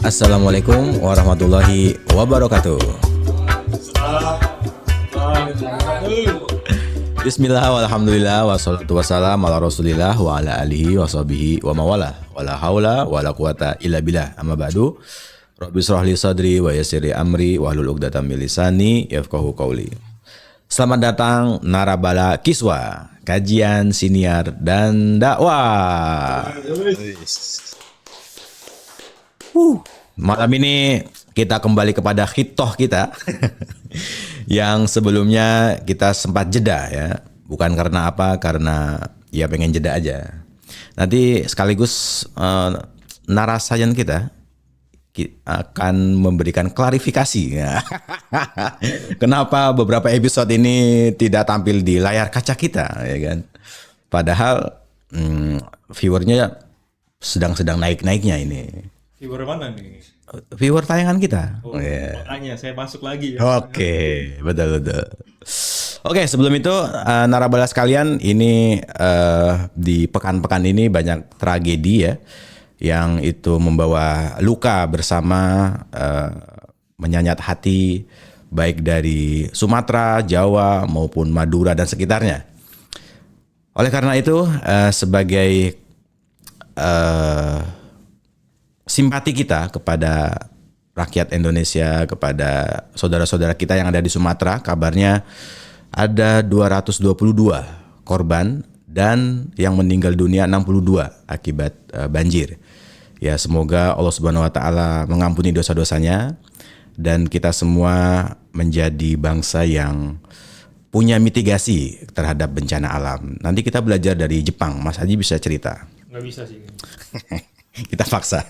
Assalamualaikum warahmatullahi wabarakatuh. Bismillah walhamdulillah wassalatu wassalam ala rasulillah wa ala alihi wa sahbihi wa mawala wala haula wala quwata illa billah amma ba'du. Rabbi shrah li sadri wa yassir li amri wahlul 'uqdatam min lisani yafqahu qawli. Selamat datang Narabala Kiswa, kajian, siniar, dan dakwah. Malam ini kita kembali kepada khitoh kita yang sebelumnya kita sempat jeda ya. Bukan karena apa, karena ya pengen jeda aja. Nanti sekaligus narasajan kita akan memberikan klarifikasi ya. Kenapa beberapa episode ini tidak tampil di layar kaca kita ya kan. Padahal viewernya sedang naik-naiknya ini. Viewer mana nih? Viewer tayangan kita. Oh, yeah. Makanya saya masuk lagi ya. Oke, betul. Oke, sebelum itu narabala sekalian, ini di pekan-pekan ini banyak tragedi ya, yang itu membawa luka bersama, menyayat hati baik dari Sumatera, Jawa maupun Madura dan sekitarnya. Oleh karena itu, sebagai simpati kita kepada rakyat Indonesia, kepada saudara-saudara kita yang ada di Sumatera, kabarnya ada 222 korban dan yang meninggal dunia 62 akibat banjir. Ya, semoga Allah Subhanahu wa taala mengampuni dosa-dosanya dan kita semua menjadi bangsa yang punya mitigasi terhadap bencana alam. Nanti kita belajar dari Jepang. Mas Haji bisa cerita? Nggak bisa sih. Kita paksa.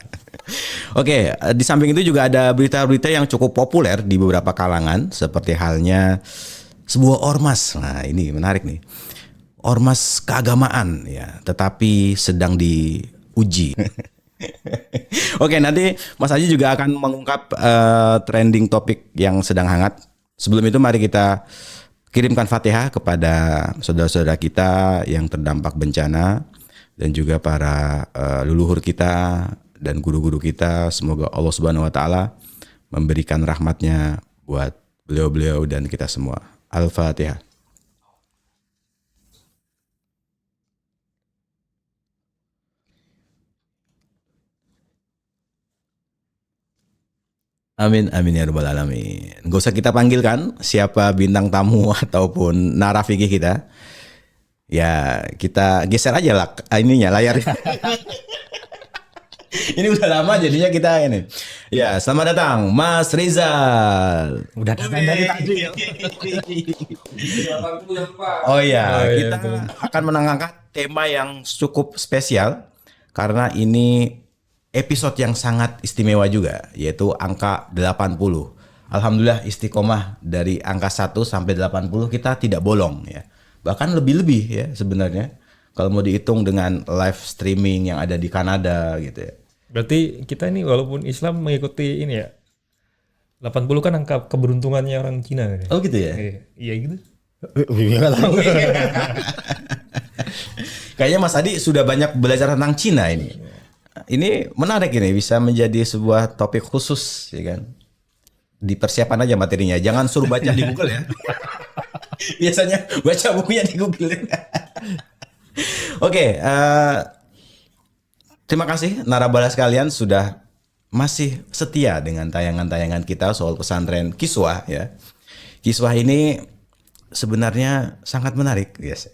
Oke, di samping itu juga ada berita-berita yang cukup populer di beberapa kalangan, seperti halnya sebuah ormas. Nah, ini menarik nih. Ormas keagamaan ya, tetapi sedang diuji. Oke, nanti Mas Haji juga akan mengungkap trending topik yang sedang hangat. Sebelum itu mari kita kirimkan Fatihah kepada saudara-saudara kita yang terdampak bencana dan juga para leluhur kita dan guru-guru kita. Semoga Allah Subhanahu wa taala memberikan rahmatnya buat beliau-beliau dan kita semua. Al-Fatihah. Amin, amin ya rabbal alamin. Gak usah kita panggilkan siapa bintang tamu ataupun narafikih kita. Ya, kita geser aja lah layarnya. Ini udah lama jadinya kita ini. Ya, selamat datang Mas Rizal. Udah datang dari tadi. Oh iya, kita akan mengangkat tema yang cukup spesial karena ini episode yang sangat istimewa juga, yaitu angka 80. Alhamdulillah istiqomah dari angka 1 sampai 80 kita tidak bolong ya. Bahkan lebih-lebih ya sebenarnya kalau mau dihitung dengan live streaming yang ada di Kanada gitu ya. Berarti kita ini walaupun Islam mengikuti ini ya, 80 kan angka keberuntungannya orang Cina. Oh gitu ya? Iya gitu. Nggak tahu. Kayaknya Mas Adi sudah banyak belajar tentang Cina ini. Ini menarik ini, bisa menjadi sebuah topik khusus ya kan. Dipersiapkan aja materinya, jangan suruh baca di Google ya. Biasanya baca bukunya di Google. Oke, terima kasih narabala sekalian sudah masih setia dengan tayangan-tayangan kita soal pesantren Kiswah ya. Kiswah ini sebenarnya sangat menarik, yes.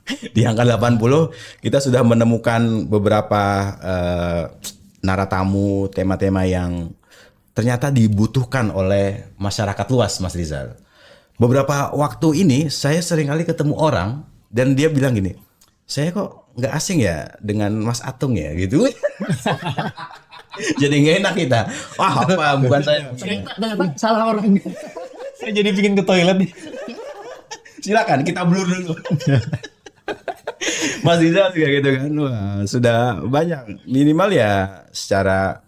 Di angka 80 kita sudah menemukan beberapa naratamu, tema-tema yang ternyata dibutuhkan oleh masyarakat luas, Mas Rizal. Beberapa waktu ini saya seringkali ketemu orang dan dia bilang gini, saya kok nggak asing ya dengan Mas Atung ya gitu. Jadi nggak enak kita. Wah apa bukan saya. Salah orang. Saya jadi pingin ke toilet nih. Silakan kita blur dulu. Mas Rizal juga gitu kan. Wah, sudah banyak. Minimal ya secara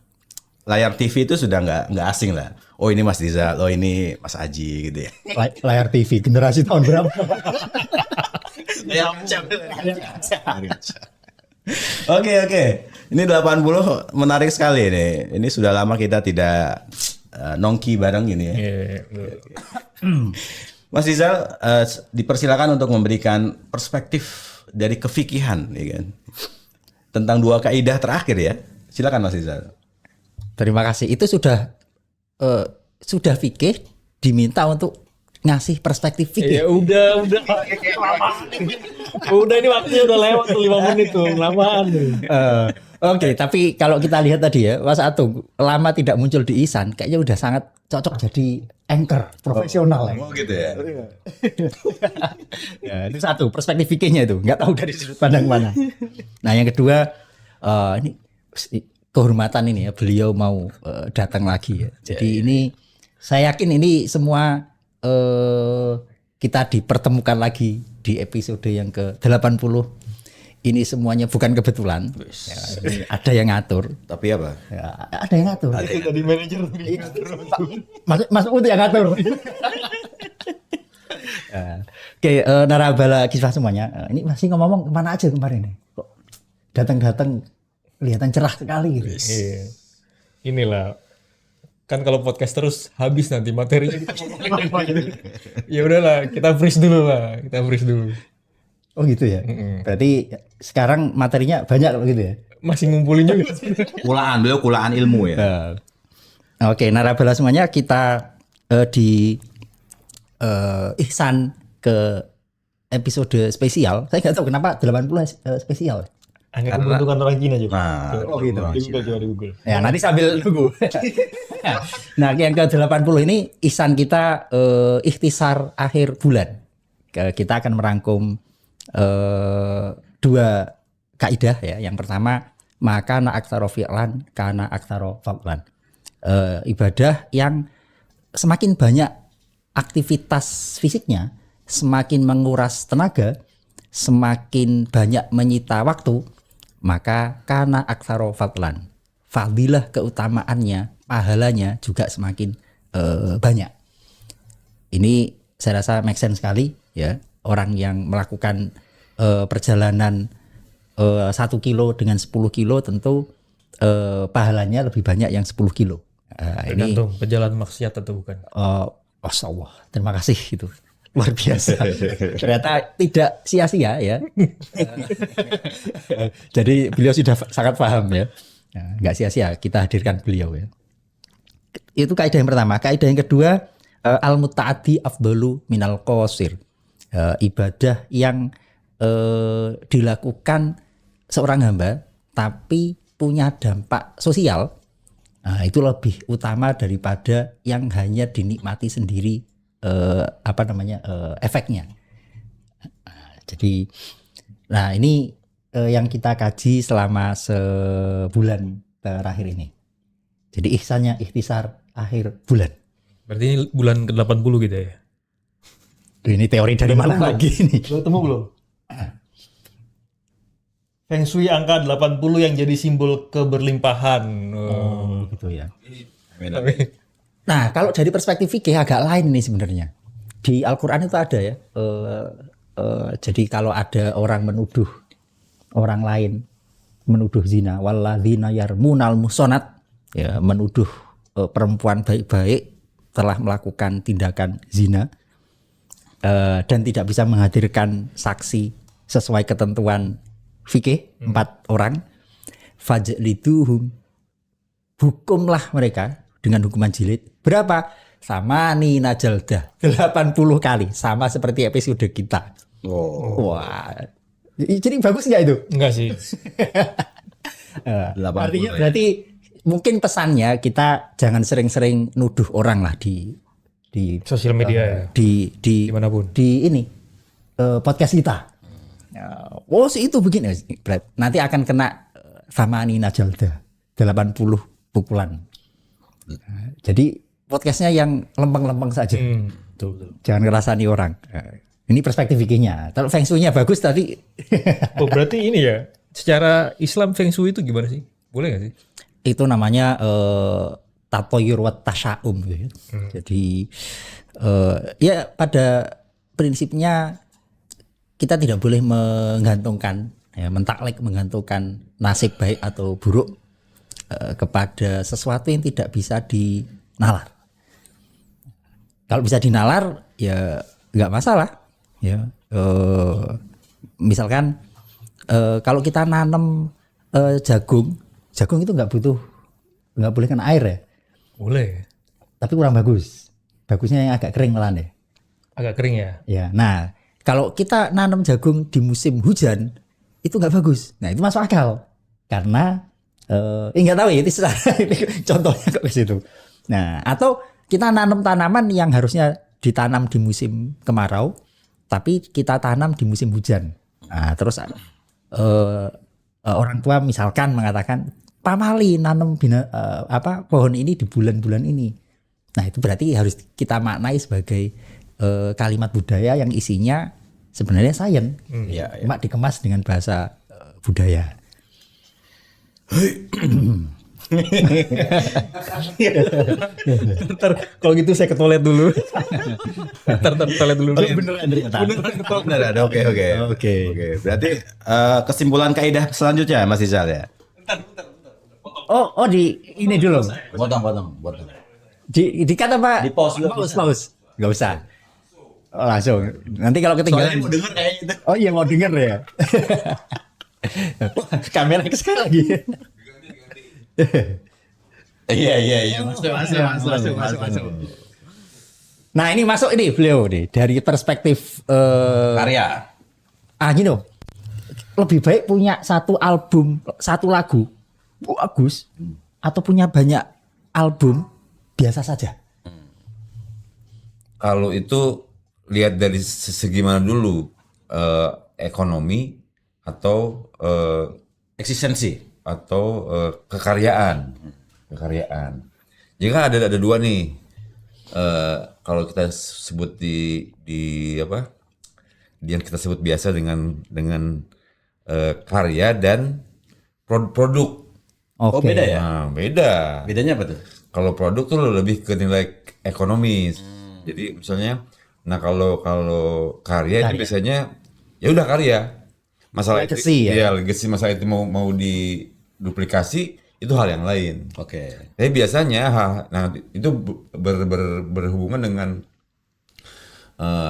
layar TV itu sudah nggak asing lah. Oh ini Mas Rizal, oh ini Mas Aji gitu ya. Layar TV generasi tahun berapa? Oke. Ini 80 menarik sekali nih. Ini sudah lama kita tidak nongki bareng ini ya. Iya. Mas Rizal, dipersilakan untuk memberikan perspektif dari kefikihan, ya kan? Tentang 2 kaidah terakhir ya. Silakan Mas Rizal. Terima kasih. Itu sudah fikih diminta untuk ngasih perspektif fikih. Ya udah. Udah ini waktunya udah lewat tuh 5 menit tuh, lamaan tuh. Oke, tapi kalau kita lihat tadi ya, Mas Atung lama tidak muncul di Ihsan, kayaknya udah sangat cocok jadi anchor profesional. Oh gitu ya. Ya, itu satu perspektif fikihnya itu, nggak tahu dari sudut pandang mana. Nah, yang kedua ini kehormatan ini ya, beliau mau datang lagi ya. Jadi ini saya yakin ini semua kita dipertemukan lagi di episode yang ke-80. Ini semuanya bukan kebetulan. Ya, ada yang ngatur. Tapi apa? Ya, ada yang ngatur. Tadi manajer tadi. Mas Ut yang ngatur. Ya. Oke, narabala kisah semuanya. Ini masih ngomong kemana aja kemarin nih? Kok datang-datang kelihatan cerah sekali gitu. Iya. Inilah kan kalau podcast terus habis nanti materinya kita ngomongin apa gitu. Ya udahlah, kita freeze dulu. Oh gitu ya. Berarti sekarang materinya banyak gitu ya. Masih ngumpulin juga. Beliau kulaan ilmu ya. Oke, narabala semuanya kita di Ihsan ke episode spesial. Saya nggak tahu kenapa 80 spesial. Hanya keberuntungan orang Cina juga. Nah, gitu. Di Google. Ya, nanti sambil nunggu. Nah, yang ke-80 ini Ihsan kita ikhtisar akhir bulan. Kita akan merangkum 2 kaidah ya. Yang pertama, maka na aktsaro fi'lan kana aktsaro fadlan. Ibadah yang semakin banyak aktivitas fisiknya, semakin menguras tenaga, semakin banyak menyita waktu, maka kana aktsaro fadlan. Fadilah keutamaannya, pahalanya juga semakin banyak. Ini saya rasa make sense sekali ya. Orang yang melakukan perjalanan 1 kilo dengan 10 kilo tentu pahalanya lebih banyak yang 10 kilo. Tergantung pejalan maksiat atau bukan. Masya Allah, terima kasih itu luar biasa. Ternyata tidak sia-sia ya. Jadi beliau sudah sangat paham ya. Nggak sia-sia kita hadirkan beliau ya. Itu kaidah yang pertama. Kaidah yang kedua, al-muta'addi afdalu minal qasir. Ibadah yang dilakukan seorang hamba tapi punya dampak sosial, itu lebih utama daripada yang hanya dinikmati sendiri efeknya. Jadi nah ini yang kita kaji selama sebulan terakhir ini. Jadi ihsannya ikhtisar akhir bulan. Berarti ini bulan ke-80 gitu ya. Ini teori dari mana lagi nih? Belum ketemu belum? Feng Shui angka 80 yang jadi simbol keberlimpahan. Oh, gitu ya. Nah, kalau dari perspektif fikih agak lain nih sebenarnya. Di Al-Qur'an itu ada ya. Jadi kalau ada orang menuduh orang lain, menuduh zina, walladzina yarmunal muhsanat, ya, menuduh perempuan baik-baik telah melakukan tindakan zina, dan tidak bisa menghadirkan saksi sesuai ketentuan fikih 4 orang, fajliduhum, hukumlah mereka dengan hukuman jilid berapa? Sama nih najaldah 80 kali, sama seperti episode kita. Wah, jadi bagus nggak itu? Enggak sih. Artinya berarti mungkin pesannya kita jangan sering-sering nuduh orang lah di Sosial media ya. Dimanapun. Di ini podcast kita. Oh si itu begini, nanti akan kena sama ini najalda 80 pukulan. Jadi podcastnya yang lempeng-lempeng saja. Jangan ngerasani orang. Ini perspektif fikihnya. Kalau Feng Shui-nya bagus tadi. Oh berarti ini ya. Secara Islam Feng Shui itu gimana sih? Boleh nggak sih? Itu namanya tatoyur wa tasya'um gitu ya. Jadi ya pada prinsipnya kita tidak boleh menggantungkan ya, mentaklek menggantungkan nasib baik atau buruk kepada sesuatu yang tidak bisa dinalar. Kalau bisa dinalar ya nggak masalah. Ya, misalkan kalau kita nanam jagung itu nggak boleh kena air ya. Boleh. Tapi kurang bagus. Bagusnya yang agak kering malah nih. Agak kering ya. Ya, nah kalau kita nanam jagung di musim hujan itu nggak bagus. Nah itu masuk akal karena nggak tahu ya itu contohnya kok ke situ. Nah atau kita nanam tanaman yang harusnya ditanam di musim kemarau, tapi kita tanam di musim hujan. Nah terus orang tua misalkan mengatakan pamali nanam pohon ini di bulan-bulan ini. Nah itu berarti harus kita maknai sebagai kalimat budaya yang isinya sebenarnya sains, cuma dikemas dengan bahasa budaya. Ntar kalau gitu saya ke toilet dulu. Ntar ke toilet dulu. Beneran ternyata. Benar ada. Oke. Berarti kesimpulan kaidah selanjutnya Mas Rizal ya. Oh di ini dulu. Potong. Di kata Pak. Di pause dulu. Pause. Enggak usah. Oh, langsung. Nanti kalau ketinggalan. Mau denger kayaknya itu. Oh iya mau denger ya. Kamera ke sekali lagi. Iya. Masuk. Nah ini masuk ini beliau nih dari perspektif Karya. gini loh. Lebih baik punya satu album, satu lagu bagus atau punya banyak album biasa saja. Kalau itu lihat dari segi mana dulu, ekonomi atau Eksistensi. atau kekaryaan. Jika ada dua nih, kalau kita sebut di apa? Yang kita sebut biasa dengan karya dan produk. Oh beda ya? Nah, beda. Bedanya apa tuh? Kalau produk tuh lebih ke nilai ekonomis. Jadi misalnya, nah kalau karya itu biasanya ya udah karya. Masalah Legacy itu, ya? legacy masalah itu mau diduplikasi itu hal yang lain. Oke. Tapi biasanya nah itu berhubungan dengan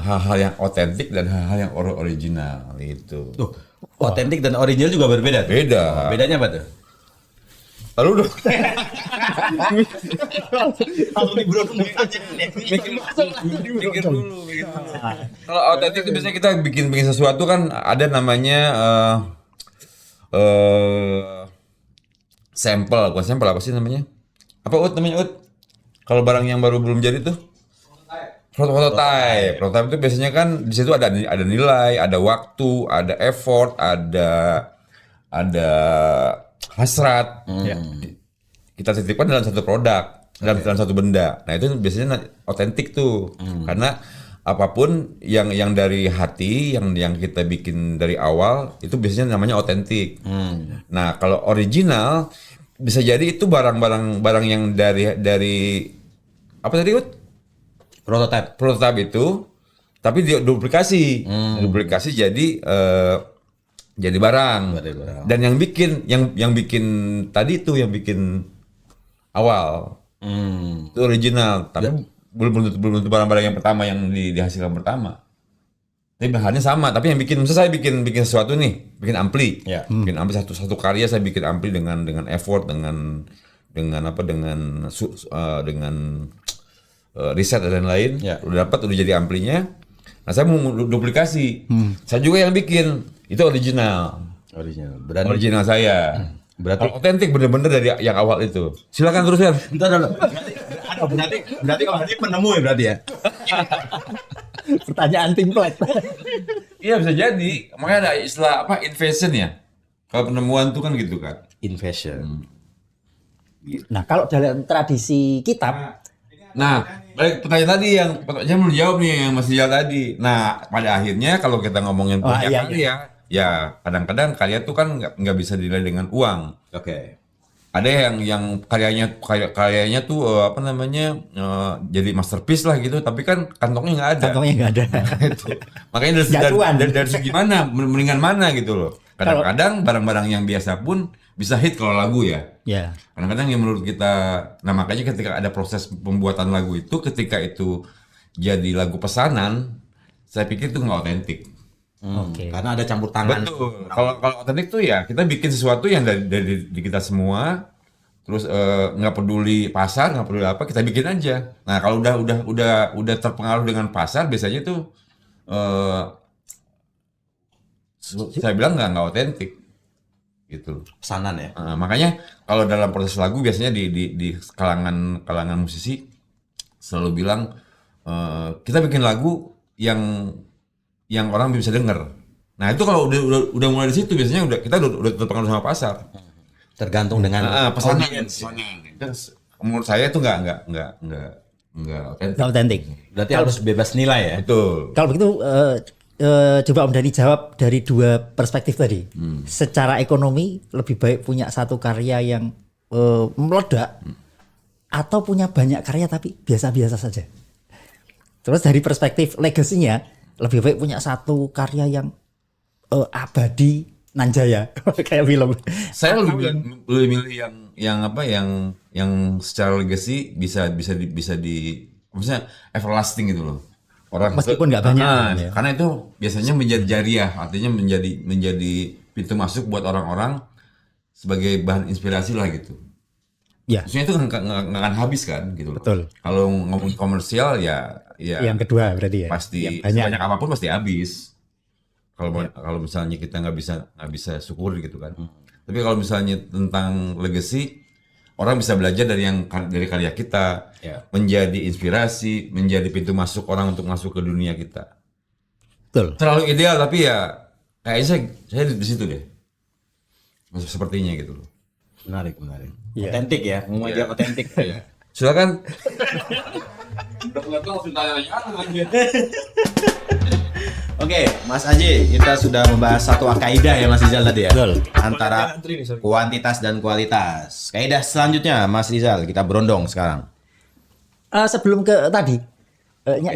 hal-hal yang otentik dan hal-hal yang original itu. Tuh, otentik dan original juga berbeda. Tuh. Beda. Bedanya apa tuh? Lalu dong. Mikir dulu. Kalau otentik itu biasanya kita bikin sesuatu kan ada namanya sampel, bukan sampel apa sih namanya? Apa namanya Kalau barang yang baru belum jadi tuh? Prototype. Prototype itu biasanya kan di situ ada nilai, ada waktu, ada effort, ada hasrat. Kita titipkan dalam satu produk, dalam satu benda. Nah itu biasanya otentik tuh, karena apapun yang dari hati, yang kita bikin dari awal, itu biasanya namanya otentik. Nah kalau original bisa jadi itu barang yang dari apa tadi prototype itu, tapi duplikasi jadi barang. Dan yang bikin tadi itu yang bikin awal itu original, tapi belum tentu barang-barang yang pertama yang dihasilkan pertama. Tapi bahannya sama, tapi yang bikin, misalnya saya bikin sesuatu nih, bikin ampli, bikin ampli satu karya, saya bikin ampli dengan effort, dengan riset dan lain-lain, udah jadi amplinya. Nah saya mau duplikasi, saya juga yang bikin, itu original saya. Berarti otentik bener-bener dari yang awal itu. Silakan terus ya. Berarti penemu ya berarti ya. Pertanyaan template. Iya bisa jadi. Makanya ada istilah apa invention ya. Kalau penemuan tuh kan gitu kan. Invention. Nah kalau dalam tradisi kitab, Nah, balik pertanyaan tadi yang pertanyaan belum jawab nih yang masih jawab tadi. Nah, pada akhirnya kalau kita ngomongin punya karya, ya kadang-kadang karya tuh kan nggak bisa dinilai dengan uang. Oke. Ada yang karyanya tuh apa namanya jadi masterpiece lah gitu, tapi kan kantongnya nggak ada. kantongnya nggak ada. Itu. Makanya dari segi mana, mendingan mana gitu loh. Kadang-kadang barang-barang yang biasa pun bisa hit kalau lagu ya. Ya. Kadang-kadang yang menurut kita, nah makanya ketika ada proses pembuatan lagu itu, ketika itu jadi lagu pesanan, saya pikir itu nggak otentik. Oke. Karena ada campur tangan. Betul. Kalau otentik tuh ya kita bikin sesuatu yang dari kita semua, terus nggak peduli pasar, nggak peduli apa, kita bikin aja. Nah kalau udah terpengaruh dengan pasar, biasanya tuh saya bilang nggak otentik, gitu. Pesanan ya. Makanya kalau dalam proses lagu biasanya di kalangan musisi selalu bilang kita bikin lagu yang orang bisa denger. Nah itu kalau udah mulai di situ biasanya kita udah terpengaruh sama pasar. Tergantung dengan pesanan. audiens. Terus, menurut saya itu nggak otentik. Nggak otentik. Berarti harus bebas nilai ya. Betul. Kalau begitu coba Om Dhani jawab dari dua perspektif tadi. Secara ekonomi lebih baik punya satu karya yang meledak atau punya banyak karya tapi biasa-biasa saja. Terus dari perspektif legasinya lebih baik punya satu karya yang abadi nan jaya kayak film. Saya lebih milih yang secara legacy bisa maksudnya everlasting gitu loh. Orang Meskipun nggak banyak, ya. Karena itu biasanya menjadi jariah, artinya menjadi pintu masuk buat orang-orang sebagai bahan inspirasi lah gitu. Ya. Maksudnya itu nggak akan habis kan gitu loh. Betul. Kalau ngomong komersial ya Yang kedua berarti ya. pasti yang banyak. sebanyak apapun pasti habis. Kalau misalnya kita nggak bisa syukur gitu kan. Tapi kalau misalnya tentang legacy, orang bisa belajar dari karya kita, menjadi inspirasi, menjadi pintu masuk orang untuk masuk ke dunia kita. Betul. Terlalu ideal tapi ya kayaknya saya di situ deh. Masuk sepertinya gitu loh. Menarik. Iya. Otentik ya. Ngomong dia otentik. Silakan. Oke, Mas Aji, kita sudah membahas satu kaidah ya Mas Rizal tadi ya. Betul. Antara kuantitas dan kualitas. Kaidah selanjutnya Mas Rizal, kita berondong sekarang. Sebelum ke tadi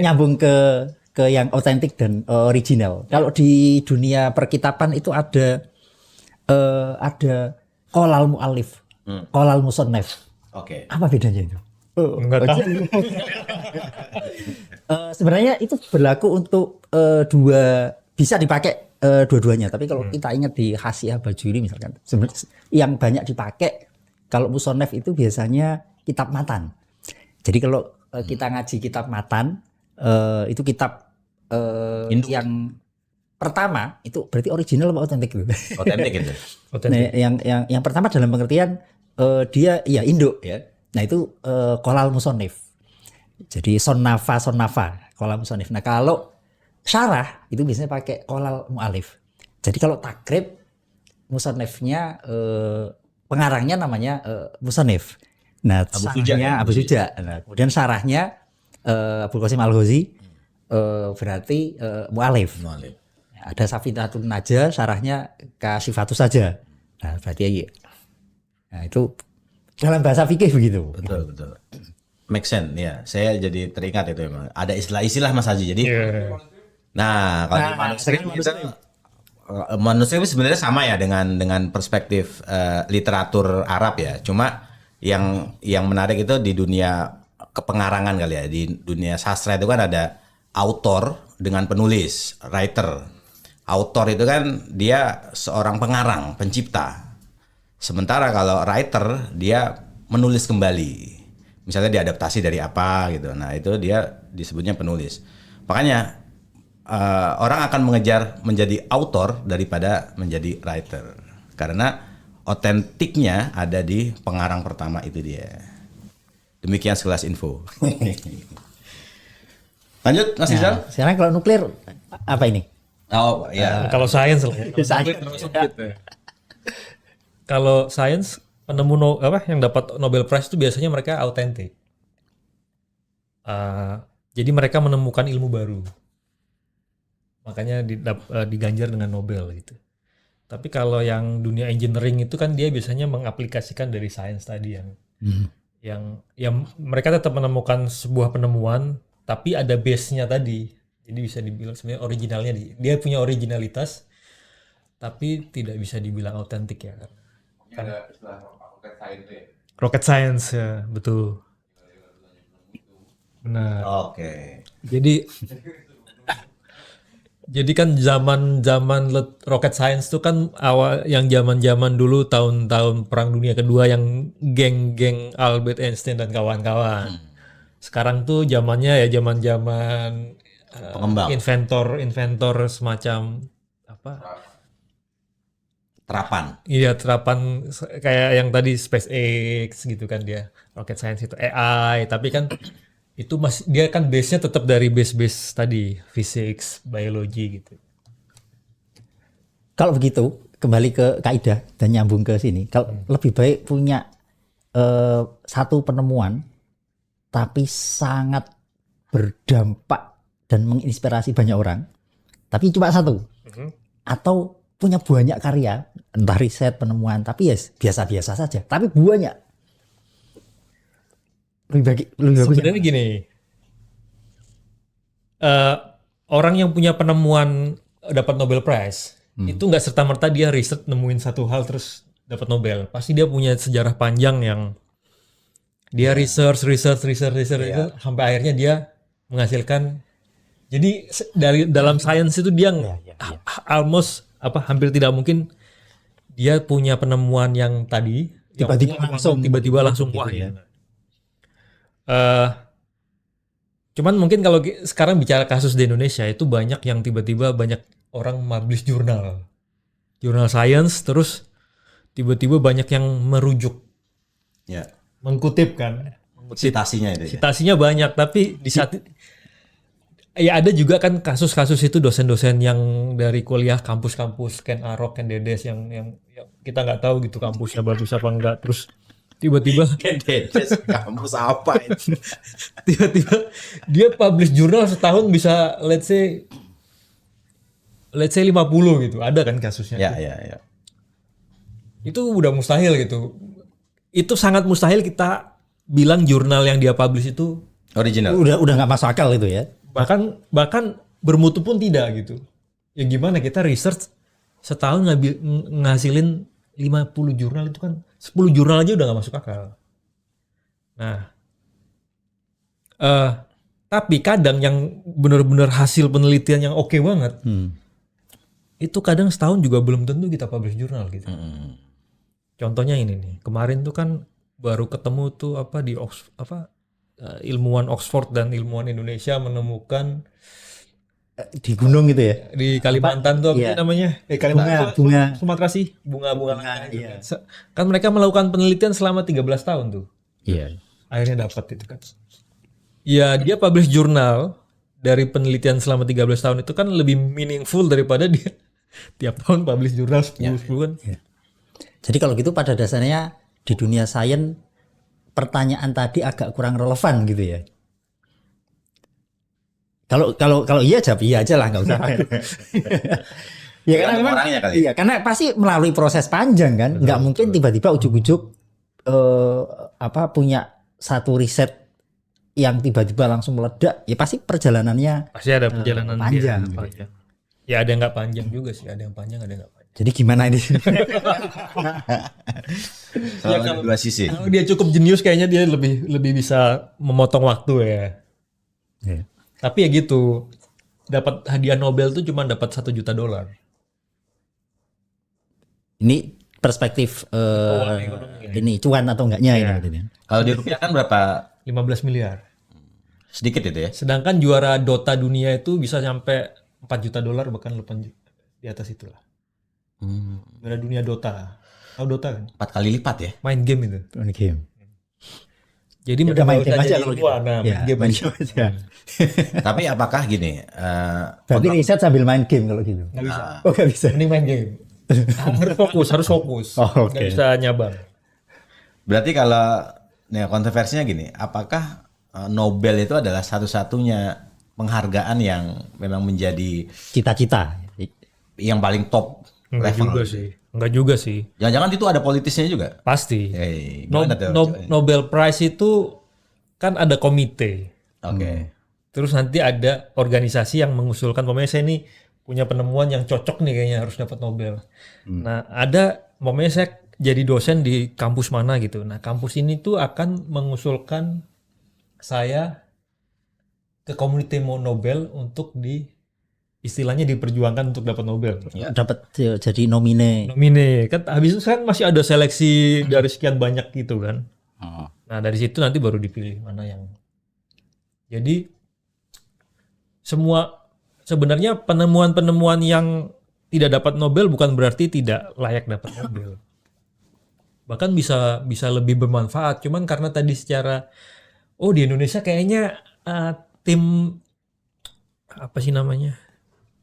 nyambung ke yang otentik dan original. Kalau di dunia perkitaban itu ada qolal mu'allif, qolal musannaf. Oke. Apa bedanya itu? Enggak tahu. Sebenarnya itu berlaku untuk bisa dipakai dua-duanya. Tapi kalau kita ingat di Hasyiah Bajuri misalkan, sebenarnya yang banyak dipakai kalau musannaf itu biasanya kitab matan. Jadi kalau kita ngaji kitab matan, itu kitab yang pertama itu berarti original atau otentik gitu. Otentik itu. Nah, yang pertama dalam pengertian dia ya induk ya. Nah itu qolal musannif. Jadi sonnafa qolal musannif. Nah kalau syarah itu biasanya pakai qolal mu'alif. Jadi kalau takrib musannifnya pengarangnya namanya musannif. Nah syarahnya Abu Suja. Nah, kemudian syarahnya Abul Qasim Al-Ghazi berarti mu'alif. Ada Safinatun Najah, syarahnya Kasyifatus saja. Nah, berarti nah itu dalam bahasa fikih begitu. Betul. Make sense ya. Saya jadi teringat itu emang. Ada istilah-istilah Mas Haji. Jadi nah, kalau di manusia itu sebenarnya sama ya dengan perspektif literatur Arab ya. Cuma yang menarik itu di dunia kepengarangan kali ya. Di dunia sastra itu kan ada autor dengan penulis, writer. Autor itu kan dia seorang pengarang, pencipta. Sementara kalau writer dia menulis kembali. Misalnya diadaptasi dari apa gitu. Nah, itu dia disebutnya penulis. Makanya orang akan mengejar menjadi autor daripada menjadi writer. Karena otentiknya ada di pengarang pertama itu dia. Demikian sekelas info. Lanjut Mas Rizal. Nah, sekarang kalau nuklir apa ini? Oh ya. Kalau sains lah. Kalau sains penemu yang dapat Nobel Prize itu biasanya mereka autentik. Jadi mereka menemukan ilmu baru. Makanya diganjar dengan Nobel gitu. Tapi kalau yang dunia engineering itu kan dia biasanya mengaplikasikan dari sains tadi yang mereka tetap menemukan sebuah penemuan tapi ada base-nya tadi. Jadi bisa dibilang sebenarnya originalnya dia punya originalitas tapi tidak bisa dibilang autentik ya. Ada istilah rocket science itu ya. Rocket science ya, betul. Benar. Oke. Jadi kan zaman rocket science tuh kan awal yang zaman dulu tahun-tahun Perang Dunia Kedua yang geng-geng Albert Einstein dan kawan-kawan. Sekarang tuh zamannya ya zaman Pengembang. inventor semacam apa? Terapan. Iya, terapan kayak yang tadi SpaceX gitu kan dia. Rocket science itu AI, tapi kan itu masih dia kan base-nya tetap dari base tadi, physics, biology gitu. Kalau begitu kembali ke kaidah dan nyambung ke sini. Kalau lebih baik punya satu penemuan tapi sangat berdampak dan menginspirasi banyak orang, tapi cuma satu, atau punya banyak karya, entah riset, penemuan, tapi ya biasa-biasa saja, tapi banyak. Lebih bagus. Sebenarnya gini, orang yang punya penemuan dapat Nobel Prize itu nggak serta merta dia riset nemuin satu hal terus dapat Nobel. Pasti dia punya sejarah panjang yang dia research sampai akhirnya dia menghasilkan. Jadi dari dalam sains itu dia almost hampir tidak mungkin dia punya penemuan yang tadi tiba-tiba langsung wah ya. Cuman mungkin kalau sekarang bicara kasus di Indonesia itu banyak yang tiba-tiba banyak orang publish jurnal science, terus tiba-tiba banyak yang merujuk, Ya. mengkutip kan, Citasinya itu. Ya. citasinya banyak, tapi di saat ya ada juga kan kasus-kasus itu dosen-dosen yang dari kuliah kampus-kampus Ken Arok, Ken Dedes yang kita nggak tahu gitu kampusnya bagus apa enggak, terus tiba-tiba Kampus apa itu? tiba-tiba dia publish jurnal setahun bisa let's say 50 gitu. Ada kan kasusnya. Ya. Itu udah mustahil gitu. Itu sangat mustahil kita bilang jurnal yang dia publish itu Original. Udah nggak masuk akal itu ya. bahkan bermutu pun tidak gitu. Ya gimana kita research setahun ngasilin 50 jurnal, itu kan 10 jurnal aja udah nggak masuk akal. Nah, tapi kadang yang benar-benar hasil penelitian yang oke banget, itu kadang setahun juga belum tentu kita publish jurnal gitu. Contohnya ini nih, kemarin tuh kan baru ketemu tuh ilmuwan Oxford dan ilmuwan Indonesia menemukan Di gunung gitu ya. di Kalimantan tuh apa Iya. sih namanya? Kalimantan Bunga. Sumatera sih, bunga Iya. kan mereka melakukan penelitian selama 13 tahun tuh. Iya. Akhirnya dapat itu kan. Ya, dia publish jurnal dari penelitian selama 13 tahun itu kan lebih meaningful daripada dia tiap tahun publish jurnal 10 kan. Jadi kalau gitu pada dasarnya di dunia sains pertanyaan tadi agak kurang relevan gitu ya. Kalau iya jawab iya aja lah, nggak usah ragu. Ya karena memang orangnya kali. iya, karena pasti melalui proses panjang kan, nggak mungkin tiba-tiba ujuk-ujuk punya satu riset yang tiba-tiba langsung meledak. Ya pasti perjalanannya Pasti ada perjalanan panjang. dia. Ya ada yang nggak panjang juga sih, ada yang panjang, ada yang nggak panjang. Jadi gimana ini? Selalu ada dua sisi. Kalau dia cukup jenius kayaknya dia lebih bisa memotong waktu ya. Ya. Tapi ya gitu, dapat hadiah Nobel tuh cuma dapat $1 juta. Ini perspektif ini cuan atau enggaknya ini. Gitu. Kalau di rupiah kan berapa? 15 miliar. Sedikit itu ya. Sedangkan juara Dota dunia itu bisa sampai $4 juta, bahkan di atas itulah. Juara dunia Dota. Tahu Dota kan? 4 kali lipat ya. Main game itu. Oke. Jadi Ya udah main game aja kalau gitu. Nah, Ya, main game main aja. game aja. Tapi apakah gini? Berarti riset sambil main game kalau gitu. Nggak bisa. Oh nggak bisa. Mending main game. harus fokus. Oh, oke. Nggak bisa nyabang. Berarti kalau kontroversinya gini, apakah Nobel itu adalah satu-satunya penghargaan yang memang menjadi Cita-cita. yang paling top Enggak level? juga sih. Enggak juga sih. Jangan-jangan itu ada politisnya juga? Pasti. Gimana tuh? Nobel Prize itu kan ada komite. Oke. Terus nanti ada organisasi yang mengusulkan, pokoknya saya ini punya penemuan yang cocok nih kayaknya harus dapat Nobel. Nah, ada momennya saya jadi dosen di kampus mana gitu. Nah, kampus ini tuh akan mengusulkan saya ke komite Nobel untuk istilahnya diperjuangkan untuk dapat Nobel. Dapat jadi nomine. Nomine. Kan habis itu kan masih ada seleksi dari sekian banyak gitu kan. Oh. Nah, dari situ nanti baru dipilih mana yang. Jadi sebenarnya penemuan-penemuan yang tidak dapat Nobel bukan berarti tidak layak dapat Nobel. Bahkan bisa lebih bermanfaat. Cuman karena tadi secara di Indonesia kayaknya tim apa sih namanya?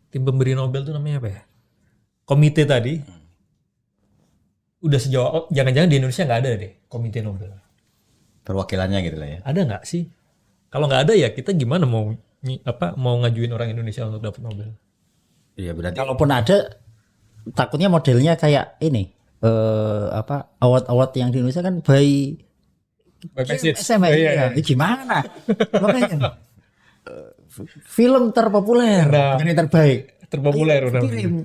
Tim pemberi Nobel itu namanya apa ya? Komite tadi udah sejauh jangan-jangan di Indonesia nggak ada deh komite Nobel. Perwakilannya gitu lah ya. Ada nggak sih? Kalau nggak ada ya kita gimana mau ngajuin orang Indonesia untuk dapat Nobel? Iya berarti. Kalaupun ada, takutnya modelnya kayak ini. Award yang di Indonesia kan by SMA. Iya. Gimana? Makanya film terpopuler, bukan yang terbaik. Terpopuler Ayo, udah. kirim.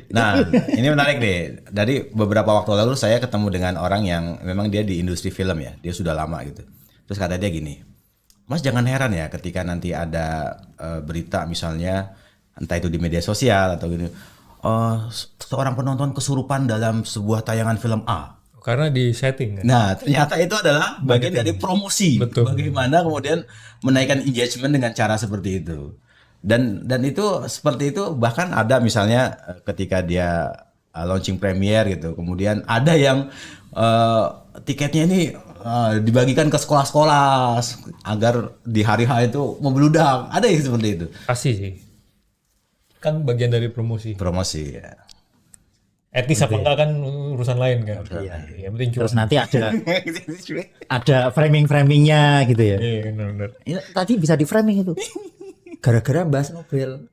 Nah, ini menarik nih. Dari beberapa waktu lalu saya ketemu dengan orang yang memang dia di industri film ya. Dia sudah lama gitu. Terus kata dia gini, Mas jangan heran ya ketika nanti ada berita misalnya entah itu di media sosial atau gitu. Seorang penonton kesurupan dalam sebuah tayangan film A. Karena di setting kan. Nah, ternyata itu adalah bagian dari promosi. Betul. Bagaimana kemudian menaikkan engagement dengan cara seperti itu. Dan itu seperti itu bahkan ada misalnya ketika dia launching premiere gitu. Kemudian ada yang tiketnya ini dibagikan ke sekolah-sekolah agar di hari H itu membludak. Ada yang seperti itu. Pasti sih. Kan bagian dari promosi. Promosi ya. Etis apa enggak kan urusan lain kan. Iya. Yang penting cuma. Terus nanti ada framing-framingnya gitu ya. Iya benar-benar. Ini tadi bisa di framing itu. Gara-gara bahas Nobel,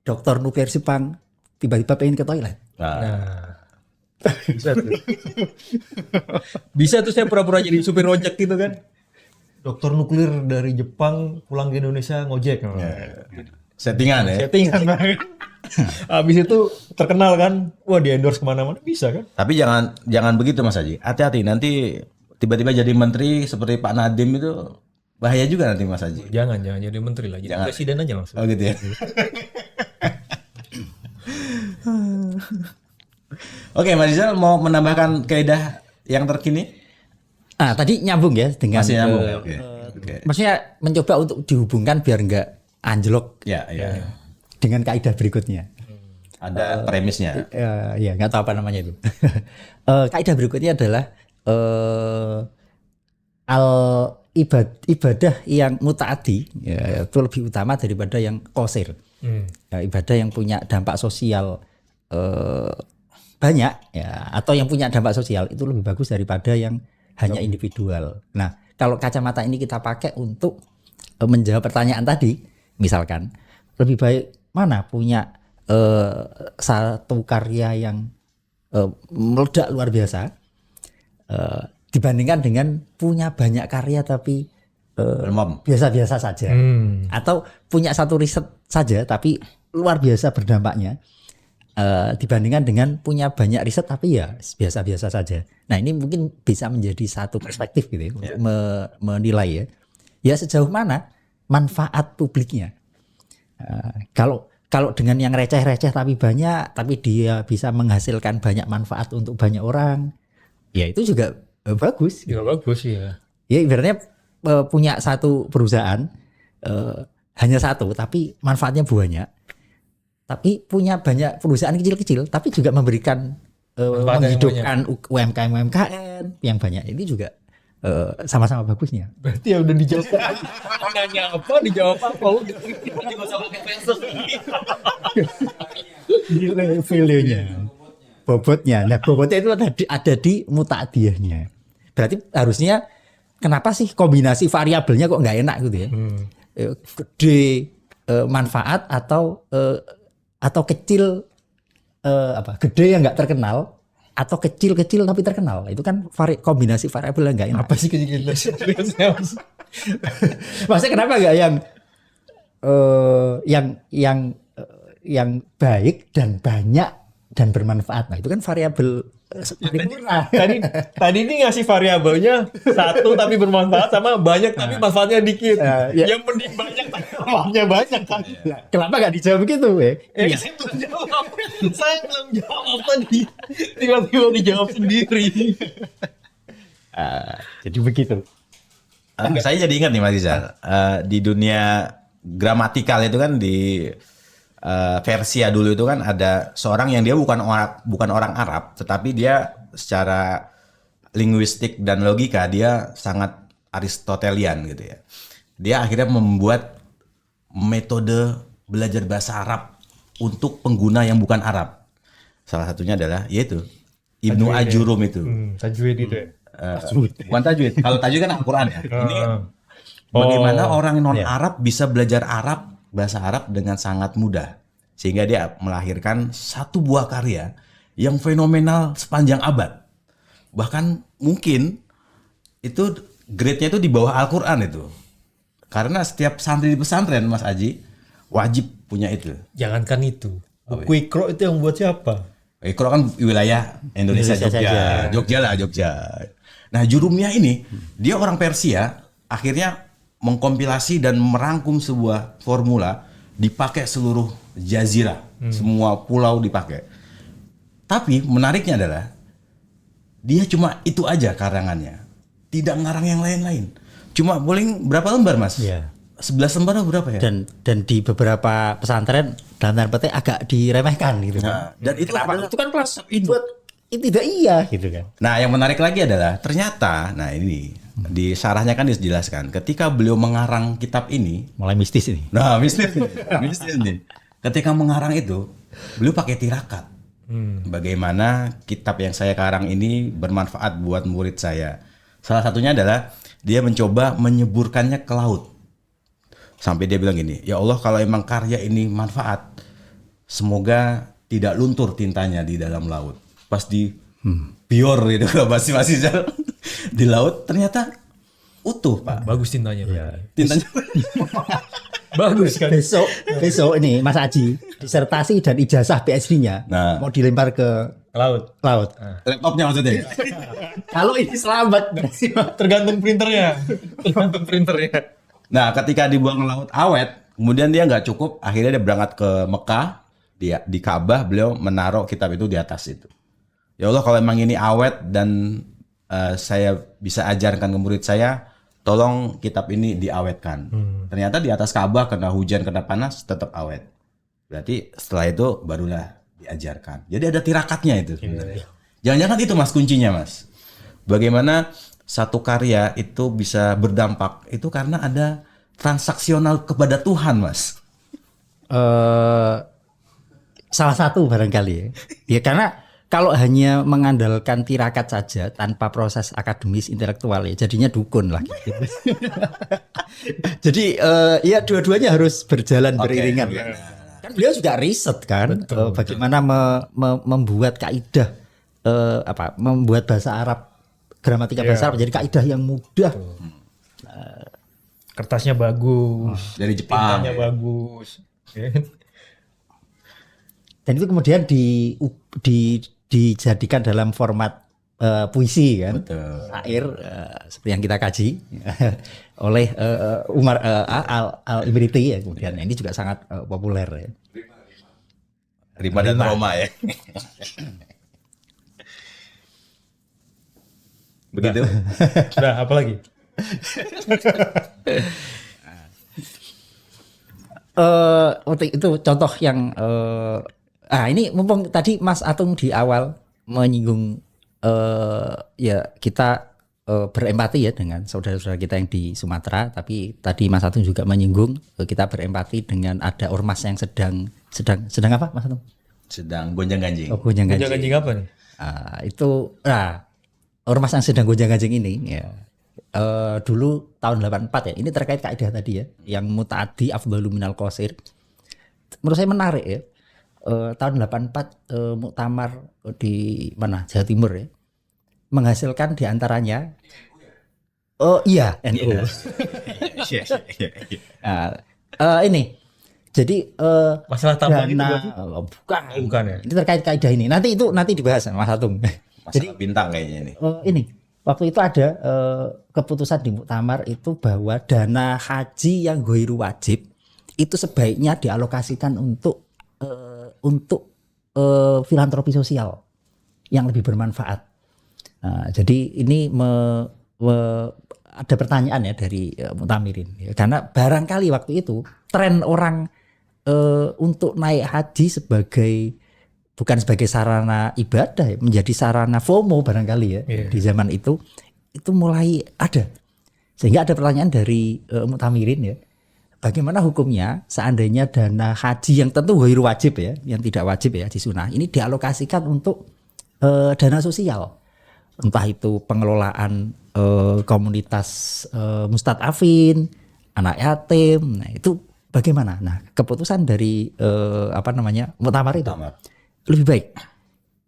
Dr. Nuklir Jepang tiba-tiba pengen ke toilet. Nah. Bisa tuh. Bisa tuh saya pura-pura jadi supir ojek gitu kan. Dokter nuklir dari Jepang pulang ke Indonesia ngojek. Settingan ya. Settingan banget. Habis itu terkenal kan, wah di endorse kemana-mana bisa kan? Tapi jangan begitu Mas Haji. Hati-hati nanti tiba-tiba jadi menteri seperti Pak Nadiem itu bahaya juga nanti Mas Haji. Jangan jadi menteri lah, jadi presiden aja langsung. Oh gitu ya. Oke, Mas Rizal mau menambahkan kaidah yang terkini? Tadi nyambung ya dengan Masih nyambung. Oke. maksudnya mencoba untuk dihubungkan biar enggak anjlok Ya. dengan kaidah berikutnya. Ada premisnya. Ya nggak tahu apa namanya itu. Kaidah berikutnya adalah ibadah yang mutaati ya, itu lebih utama daripada yang qasir. Ya, ibadah yang punya dampak sosial banyak ya, atau yang punya dampak sosial itu lebih bagus daripada yang hanya individual. Nah, kalau kacamata ini kita pakai untuk menjawab pertanyaan tadi, misalkan lebih baik mana punya satu karya yang meledak luar biasa dibandingkan dengan punya banyak karya tapi biasa-biasa saja, atau punya satu riset saja tapi luar biasa berdampaknya dibandingkan dengan punya banyak riset tapi ya biasa-biasa saja. Nah ini mungkin bisa menjadi satu perspektif gitu ya, untuk menilai ya. Ya sejauh mana manfaat publiknya. Kalau dengan yang receh-receh tapi banyak, tapi dia bisa menghasilkan banyak manfaat untuk banyak orang, ya itu juga bagus. Ya bagus ya. Ya ibaratnya punya satu perusahaan hanya satu tapi manfaatnya banyak. Tapi punya banyak perusahaan kecil-kecil tapi juga memberikan menghidupkan UMKM yang banyak, ini juga sama-sama bagusnya. Berarti ya udah dijawab. Nanya apa dijawab apa udah. Enggak usah pakai pencil. Value-nya. Bobotnya. Nah, bobotnya itu ada di mutaadiyahnya. Berarti harusnya kenapa sih kombinasi variabelnya kok nggak enak gitu ya? Gede manfaat atau kecil gede yang nggak terkenal atau kecil-kecil tapi terkenal, itu kan kombinasi variabel yang nggak enak. Apa sih kecil? Maksudnya kenapa nggak yang yang baik dan banyak dan bermanfaat. Nah, itu kan variabel paling murah. Tadi ini ngasih variabelnya satu tapi bermanfaat sama banyak tapi manfaatnya dikit. Ya. Yang mending banyak tapi manfaatnya banyak kan. Kenapa nggak dijawab begitu, Iya. Saya belum jawab. Saya belum jawab tadi. Tiba-tiba dijawab sendiri. Jadi begitu. Saya jadi ingat nih Mas Rizal, di dunia gramatikal itu kan di Persia dulu itu kan ada seorang yang dia bukan orang Arab, tetapi dia secara linguistik dan logika dia sangat Aristotelian gitu ya. Dia akhirnya membuat metode belajar bahasa Arab untuk pengguna yang bukan Arab. Salah satunya adalah yaitu Ibnu Ajurum itu. Tajwid itu ya. Bukan tajwid. Kalau tajwid kan Al-Quran ya. Ini bagaimana orang non Arab bisa belajar bahasa Arab dengan sangat mudah, sehingga dia melahirkan satu buah karya yang fenomenal sepanjang abad. Bahkan mungkin itu grade-nya itu di bawah Al-Quran itu. Karena setiap santri di pesantren, Mas Aji, wajib punya itu. Jangankan itu. Buku Iqra itu yang buat siapa? Iqra kan wilayah Indonesia Jogja. Jogja. Nah, Jurumiyah ini dia orang Persia, akhirnya mengkompilasi dan merangkum sebuah formula, dipakai seluruh jazirah, semua pulau dipakai. Tapi menariknya adalah dia cuma itu aja karangannya, tidak ngarang yang lain-lain. Cuma boleh berapa lembar, Mas? Iya. 11 lembar atau berapa ya? Dan di beberapa pesantren dalam tanda petik agak diremehkan gitu. Nah, dan itu adalah Itu kan kelas buat itu tidak iya gitu kan. Nah, yang menarik lagi adalah ternyata, nah ini di syarahnya kan dijelaskan, ketika beliau mengarang kitab ini, Mulai mistis ini. nah mistis nih. Ketika mengarang itu, beliau pakai tirakat. Bagaimana kitab yang saya karang ini bermanfaat buat murid saya. Salah satunya adalah dia mencoba menyeburkannya ke laut. Sampai dia bilang gini, ya Allah kalau emang karya ini manfaat, semoga tidak luntur tintanya di dalam laut. Pas di bior gitu, masih di laut ternyata utuh, Pak. Bagus tintanya. Tintanya Bagus kan. Besok ini Mas Aji disertasi dan ijazah PhD-nya Nah. mau dilempar ke Laut. laptopnya maksudnya. Kalau ini selamat Tergantung printernya. Nah, ketika dibuang ke laut awet, kemudian dia nggak cukup, akhirnya dia berangkat ke Mekah, dia di Ka'bah beliau menaruh kitab itu di atas itu. Ya Allah, kalau emang ini awet dan saya bisa ajarkan ke murid saya, tolong kitab ini diawetkan. Ternyata di atas Ka'bah kena hujan, kena panas, tetap awet. Berarti setelah itu barulah diajarkan. Jadi ada tirakatnya itu sebenarnya. Jangan-jangan itu Mas kuncinya, Mas. Bagaimana satu karya itu bisa berdampak itu karena ada transaksional kepada Tuhan, Mas. Salah satu barangkali ya. Ya karena kalau hanya mengandalkan tirakat saja tanpa proses akademis intelektual ya jadinya dukun lagi. Jadi ya dua-duanya harus berjalan beriringan. Kan beliau juga riset kan bagaimana membuat kaidah membuat bahasa Arab, gramatika bahasa Arab jadi kaidah yang mudah. Kertasnya bagus. Dari Jepang. Tintanya bagus. Dan itu kemudian dijadikan dalam format puisi kan, syair seperti yang kita kaji oleh Umar Al-Ibriti ya kemudian ini juga sangat populer ya. Rima dan Roma ya. Begitu. Nah, apa lagi? Itu contoh yang ini mumpung tadi Mas Atung di awal menyinggung ya kita berempati ya dengan saudara-saudara kita yang di Sumatera, tapi tadi Mas Atung juga menyinggung kita berempati dengan ada ormas yang sedang apa Mas Atung? Sedang gonjang-ganjing. Oh, gonjang-ganjing. Gonjang-ganjing apa nih? Ormas yang sedang gonjang-ganjing ini ya. Dulu tahun 84 ya. Ini terkait kaidah tadi ya, yang mutaaddi afdalu minal qasir. Menurut saya menarik ya. Tahun 84 muktamar di mana? Jawa Timur ya. Menghasilkan diantaranya NU. Ini Jadi Masalah tambang itu dana berarti? bukan ya. ini terkait kaidah ini. Nanti dibahas Mas Atung. Masalah bintang kayaknya ini. Ini waktu itu ada keputusan di muktamar itu bahwa dana haji yang ghairu wajib itu sebaiknya dialokasikan untuk filantropi sosial yang lebih bermanfaat. Nah, jadi ini ada pertanyaan ya dari Muktamirin ya, karena barangkali waktu itu tren orang untuk naik haji bukan sebagai sarana ibadah ya, menjadi sarana FOMO barangkali ya. Di zaman itu mulai ada, sehingga ada pertanyaan dari Muktamirin ya, bagaimana hukumnya seandainya dana haji yang tentu ghairu wajib ya, yang tidak wajib ya di sunnah ini dialokasikan untuk dana sosial, entah itu pengelolaan komunitas mustadafin, anak yatim. Nah, itu bagaimana? Nah, keputusan dari muktamar itu lebih baik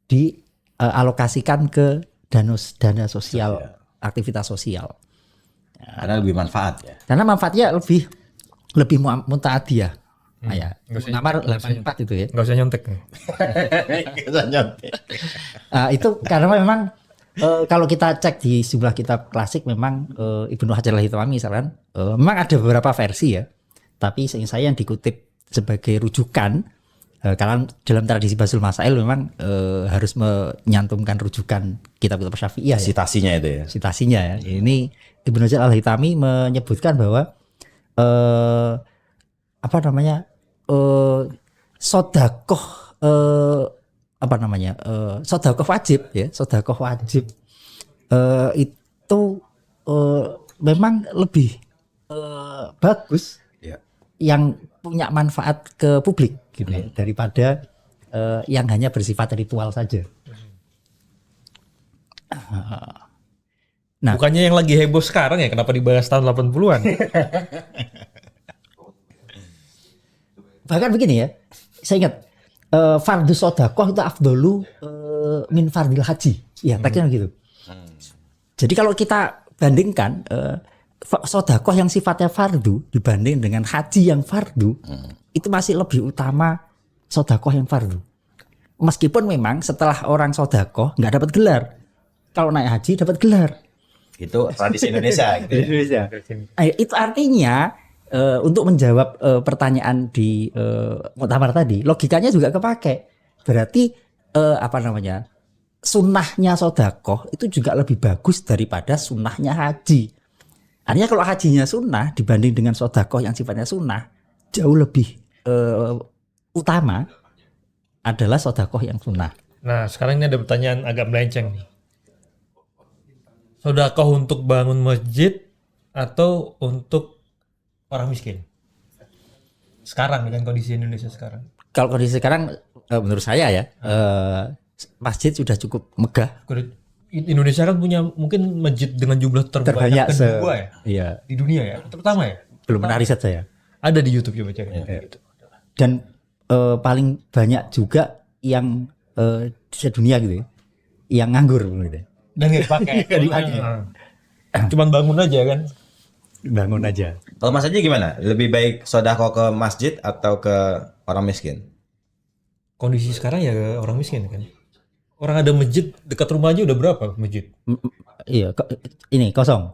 dialokasikan ke dana sosial, aktivitas sosial. Karena lebih manfaat ya. Karena manfaatnya lebih mutaadiyah. Ya, muktamar 84 itu ya. Nggak usah nyontek. Itu karena memang kalau kita cek di sejumlah kitab klasik memang Ibnu Hajar al-Haytami misalkan memang ada beberapa versi ya. Tapi seingat saya yang dikutip sebagai rujukan karena dalam tradisi Basul Masail memang harus menyantumkan rujukan kitab-kitab Syafi'iyah ya. Sitasinya itu ya. Sitasinya ya. Ini Ibnu Hajar al-Haytami menyebutkan bahwa sodakoh sodakoh wajib ya, sodakoh wajib itu memang lebih bagus Ya. yang punya manfaat ke publik gitu ya, daripada yang hanya bersifat ritual saja. Nah, Bukannya yang lagi heboh sekarang ya, kenapa dibahas tahun 80-an? bahkan begini ya, saya ingat fardu sodakoh itu afdolu min fardil haji. Ya, taknya gitu. Jadi kalau kita bandingkan sodakoh yang sifatnya fardu dibanding dengan haji yang fardu, itu masih lebih utama sodakoh yang fardu. Meskipun memang setelah orang sodakoh nggak dapat gelar, kalau naik haji dapat gelar. Itu tradisi Indonesia gitu. Indonesia. Itu artinya untuk menjawab pertanyaan di muktamar tadi, logikanya juga kepake. Berarti sunnahnya sodakoh itu juga lebih bagus daripada sunnahnya haji. Artinya kalau hajinya sunnah dibanding dengan sodakoh yang sifatnya sunnah, jauh lebih utama adalah sodakoh yang sunnah. Nah, sekarang ini ada pertanyaan agak melenceng nih. Sodakoh untuk bangun masjid atau untuk orang miskin? Sekarang dengan kondisi Indonesia sekarang. Kalau kondisi sekarang menurut saya ya, masjid sudah cukup megah. Indonesia kan punya mungkin masjid dengan jumlah Terbanyak terbanyak kedua ya iya, di dunia ya, terutama ya. belum pernah riset saya. Ada di YouTube coba cari. Dan paling banyak juga yang di dunia gitu ya, yang nganggur gitu. Dan nggak dipakai. Cuman bangun aja kan. Bangun aja. Kalau Mas Haji gimana? Lebih baik sodakoh ke masjid atau ke orang miskin? Kondisi sekarang ya orang miskin kan. Orang ada masjid dekat rumah aja udah berapa masjid? Iya, ini kosong.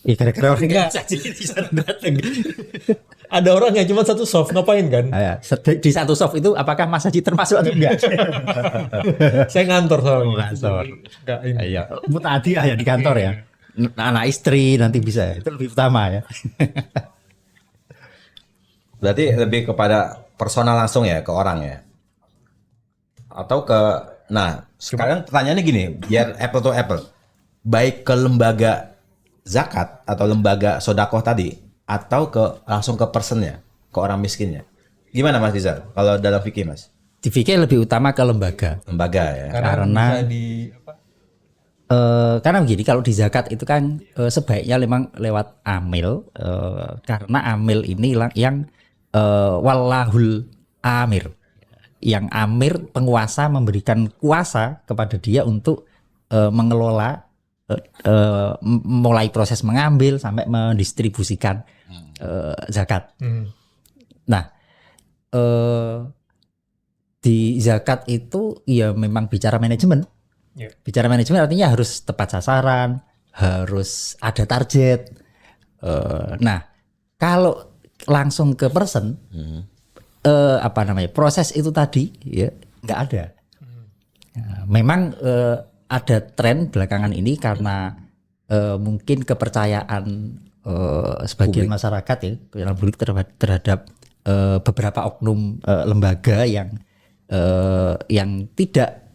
Iya, gara-gara orang Enggak. datang. Ada orang yang cuma satu soft ngapain kan? Di satu soft itu apakah Mas Haji termasuk atau enggak? Saya ngantor soalnya. Ngantor. Enggak ini. Iya, mutaati ya di kantor ya. Anak istri nanti bisa, itu lebih utama ya. Berarti lebih kepada personal langsung ya, ke orang ya? Atau ke... Nah, sekarang pertanyaannya gini, biar apple to apple. Baik ke lembaga zakat atau lembaga sodakoh tadi, atau langsung ke personnya, ke orang miskinnya. Gimana Mas Rizal? Kalau dalam fikih Mas? Di fikih lebih utama ke lembaga. Lembaga ya? Karena bisa di karena begini, kalau di zakat itu kan sebaiknya memang lewat amil, karena amil ini yang wallahul amir, yang amir penguasa memberikan kuasa kepada dia untuk mengelola mulai proses mengambil sampai mendistribusikan zakat. Nah, di zakat itu ya memang bicara manajemen. Ya. Bicara manajemen artinya harus tepat sasaran, harus ada target. Nah, kalau langsung ke person, proses itu tadi ya nggak ada. Nah, memang ada tren belakangan ini karena mungkin kepercayaan sebagian masyarakat ya, kepercayaan publik terhadap beberapa oknum lembaga yang tidak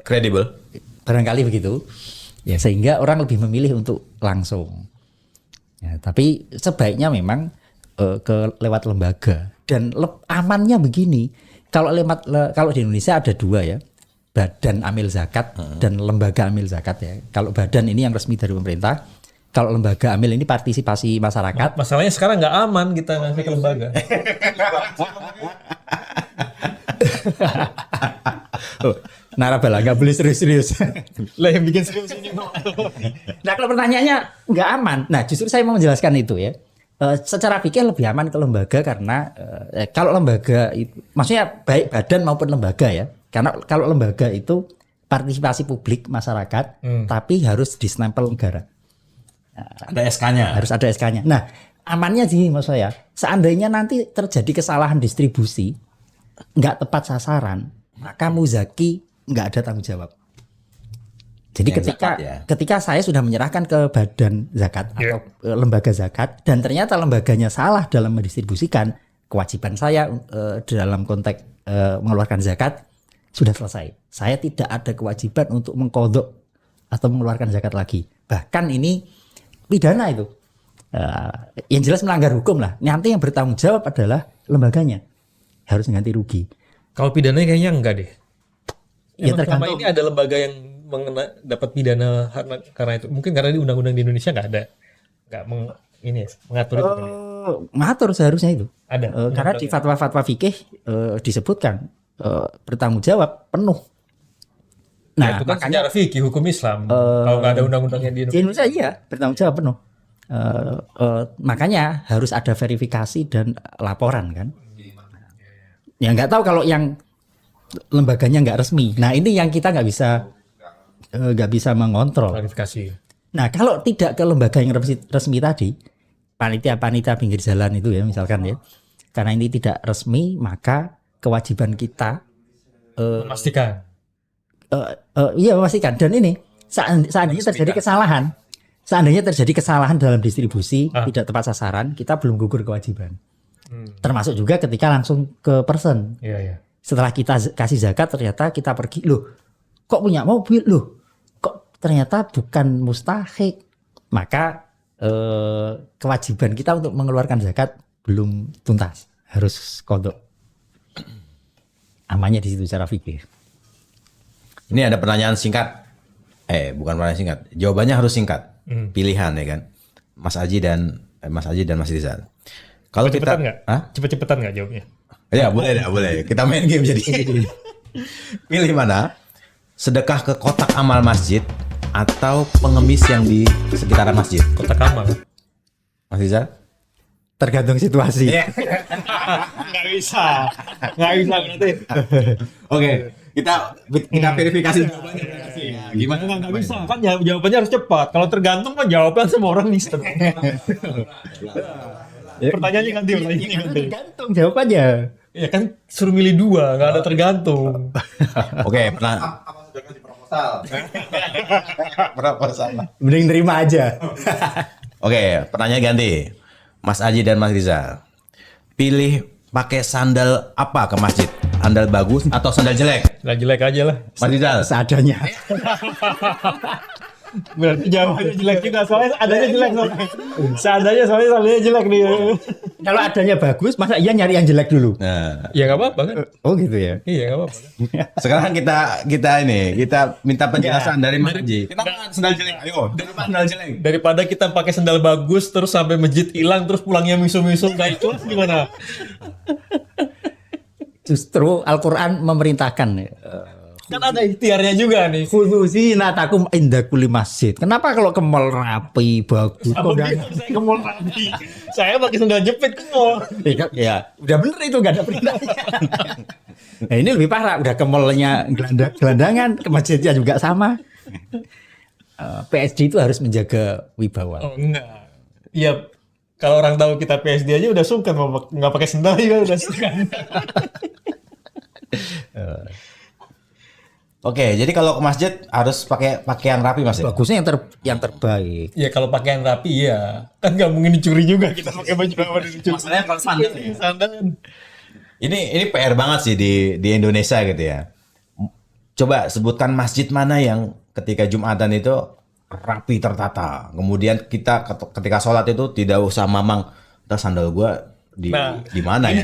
Kredibel. barangkali begitu, ya sehingga orang lebih memilih untuk langsung. Ya, tapi sebaiknya memang lewat lembaga dan amannya begini. Kalau di Indonesia ada dua ya, badan amil zakat dan lembaga amil zakat ya. Kalau badan ini yang resmi dari pemerintah, kalau lembaga amil ini partisipasi masyarakat. Masalahnya sekarang nggak aman kita ngasih ke lembaga. Narabala nggak boleh serius-serius. Lah yang bikin serius ini. Nah kalau pertanyaannya nggak aman, nah justru saya mau menjelaskan itu ya. Secara fikih lebih aman ke lembaga karena kalau lembaga itu, maksudnya baik badan maupun lembaga ya. Karena kalau lembaga itu partisipasi publik masyarakat, tapi harus disnempel negara. Ada SK-nya. Harus ada SK-nya. Nah amannya sih maksud saya, seandainya nanti terjadi kesalahan distribusi, nggak tepat sasaran, maka muzaki nggak ada tanggung jawab. Jadi Yang zakat, ya. ketika saya sudah menyerahkan ke badan zakat atau lembaga zakat dan ternyata lembaganya salah dalam mendistribusikan, kewajiban saya dalam konteks mengeluarkan zakat sudah selesai. Saya tidak ada kewajiban untuk mengkodok atau mengeluarkan zakat lagi. Bahkan ini pidana itu. Yang jelas melanggar hukum lah. Nanti yang bertanggung jawab adalah lembaganya. Harus ganti rugi. Kalau pidana kayaknya enggak deh. Ya Emang selama tergantung. ini ada lembaga yang dapat pidana karena itu. Mungkin karena di undang-undang di Indonesia nggak ada, mengatur itu. Kan ya? Mengatur seharusnya itu. Ada. Karena di fatwa-fatwa fikih disebutkan bertanggung jawab penuh. Nah, itu kan secara fikih hukum Islam. Kalau nggak ada undang-undangnya di Di Indonesia. Indonesia iya bertanggung jawab penuh. Makanya harus ada verifikasi dan laporan kan. Ya nggak tahu kalau yang lembaganya nggak resmi. Nah ini yang kita nggak bisa mengontrol. Klarifikasi. Nah kalau tidak ke lembaga yang resmi tadi, panitia pinggir jalan itu ya misalkan ya, karena ini tidak resmi maka kewajiban kita Memastikan. iya memastikan. Dan ini seandainya terjadi kesalahan dalam distribusi tidak tepat sasaran, kita belum gugur kewajiban. Termasuk juga ketika langsung ke person. Iya, iya. Setelah kita kasih zakat ternyata kita pergi, loh kok punya mobil, loh kok ternyata bukan mustahik, maka kewajiban kita untuk mengeluarkan zakat belum tuntas, harus qadha. Amannya di situ secara fikih. Ini ada pertanyaan singkat. Bukan pertanyaan singkat. Jawabannya harus singkat. Pilihan ya kan. Mas Aji dan Mas Rizal. Kalau kita Cepet-cepetan nggak? Cepet-cepetan nggak jawabnya? Ya boleh. Kita main game jadi. Pilih mana? Sedekah ke kotak amal masjid atau pengemis yang di sekitaran masjid? Kotak amal. Mas Rizal? Tergantung situasi. Nggak bisa berarti. Oke, kita verifikasi jawabannya. Gimana nggak bisa? Kan jawabannya harus cepat. Kalau tergantung kan jawaban semua orang instan. Pertanyaannya ganti. Tergantung jawabannya. Ya kan suruh milih dua, nggak ada tergantung. Oke, pernah. Apa sudah kasih proposal? Proposal. Mending terima aja. Oke, pertanyaan ganti. Mas Aji dan Mas Rizal. Pilih pakai sandal apa ke masjid? Sandal bagus atau sandal jelek? Nggak jelek aja lah. Mas Rizal. Seadanya. Berarti jawabannya jelek juga, soalnya adanya jelek soalnya. Seadanya soalnya sandalnya jelek nih. Kalau adanya bagus, masa iya nyari yang jelek dulu? Nah, Ya nggak apa-apa kan? Oh gitu ya. Iya nggak apa-apa. sekarang kita minta penjelasan dari Mas Aji. Kita mau sandal jelek. Ayo, dari mana sandal jelek? Daripada kita pakai sandal bagus terus sampai masjid hilang terus pulangnya misu-misu nggak itu gimana? Justru Al-Quran memerintahkan Kan ada ikhtiarnya juga nih. Khususina takum inda kulli masjid. Kenapa kalau ke mall rapi, bagus, kondangan? Saya ke mall tadi. Saya pakai sendal jepit ke mall. Ya, udah bener itu nggak ada perintahnya. Nah, ini lebih parah, udah ke mallnya gelandangan, ke masjidnya juga sama. PSD itu harus menjaga wibawa. Oh enggak. Iya, kalau orang tahu kita PSD aja udah sungkan, mau nggak pakai sendal juga udah sungkan. Oke, jadi kalau ke masjid harus pakai pakaian rapi Mas ya? Bagusnya yang terbaik. Ya kalau pakaian rapi ya, kan nggak mungkin dicuri juga kita pakai baju apa dicuri. Masalahnya kalau sandal ya? Sandal kan. Ini PR banget sih di Indonesia gitu ya. Coba sebutkan masjid mana yang ketika Jumatan itu rapi tertata. Kemudian kita ketika sholat itu tidak usah mamang. Ntar sandal gua di mana ya?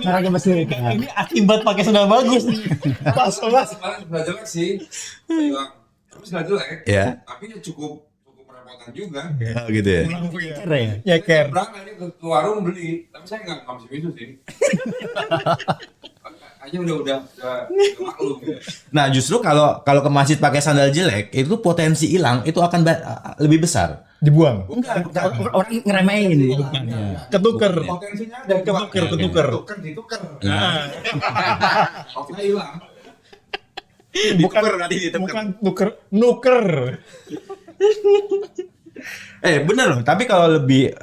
Cara ke masjid. Ini akibat pakai sandal bagus nih. Pas. Kemarin nggak jelek sih. Tapi nggak jelek. Ya. Tapi ya cukup perepotan juga. Oh, gitu ya. Nyeker. Berangkat ini ke warung beli, tapi saya nggak bisa bisu sih. Aja udah maklum ya. Nah, justru kalau ke masjid pakai sandal jelek, itu potensi hilang itu akan lebih besar. Dibuang. Enggak. Orang ngeremehin. Ketuker. Potensinya ada Ketuker. ditukar. Oke hilang. Bukan nuker. Bener loh, tapi kalau lebih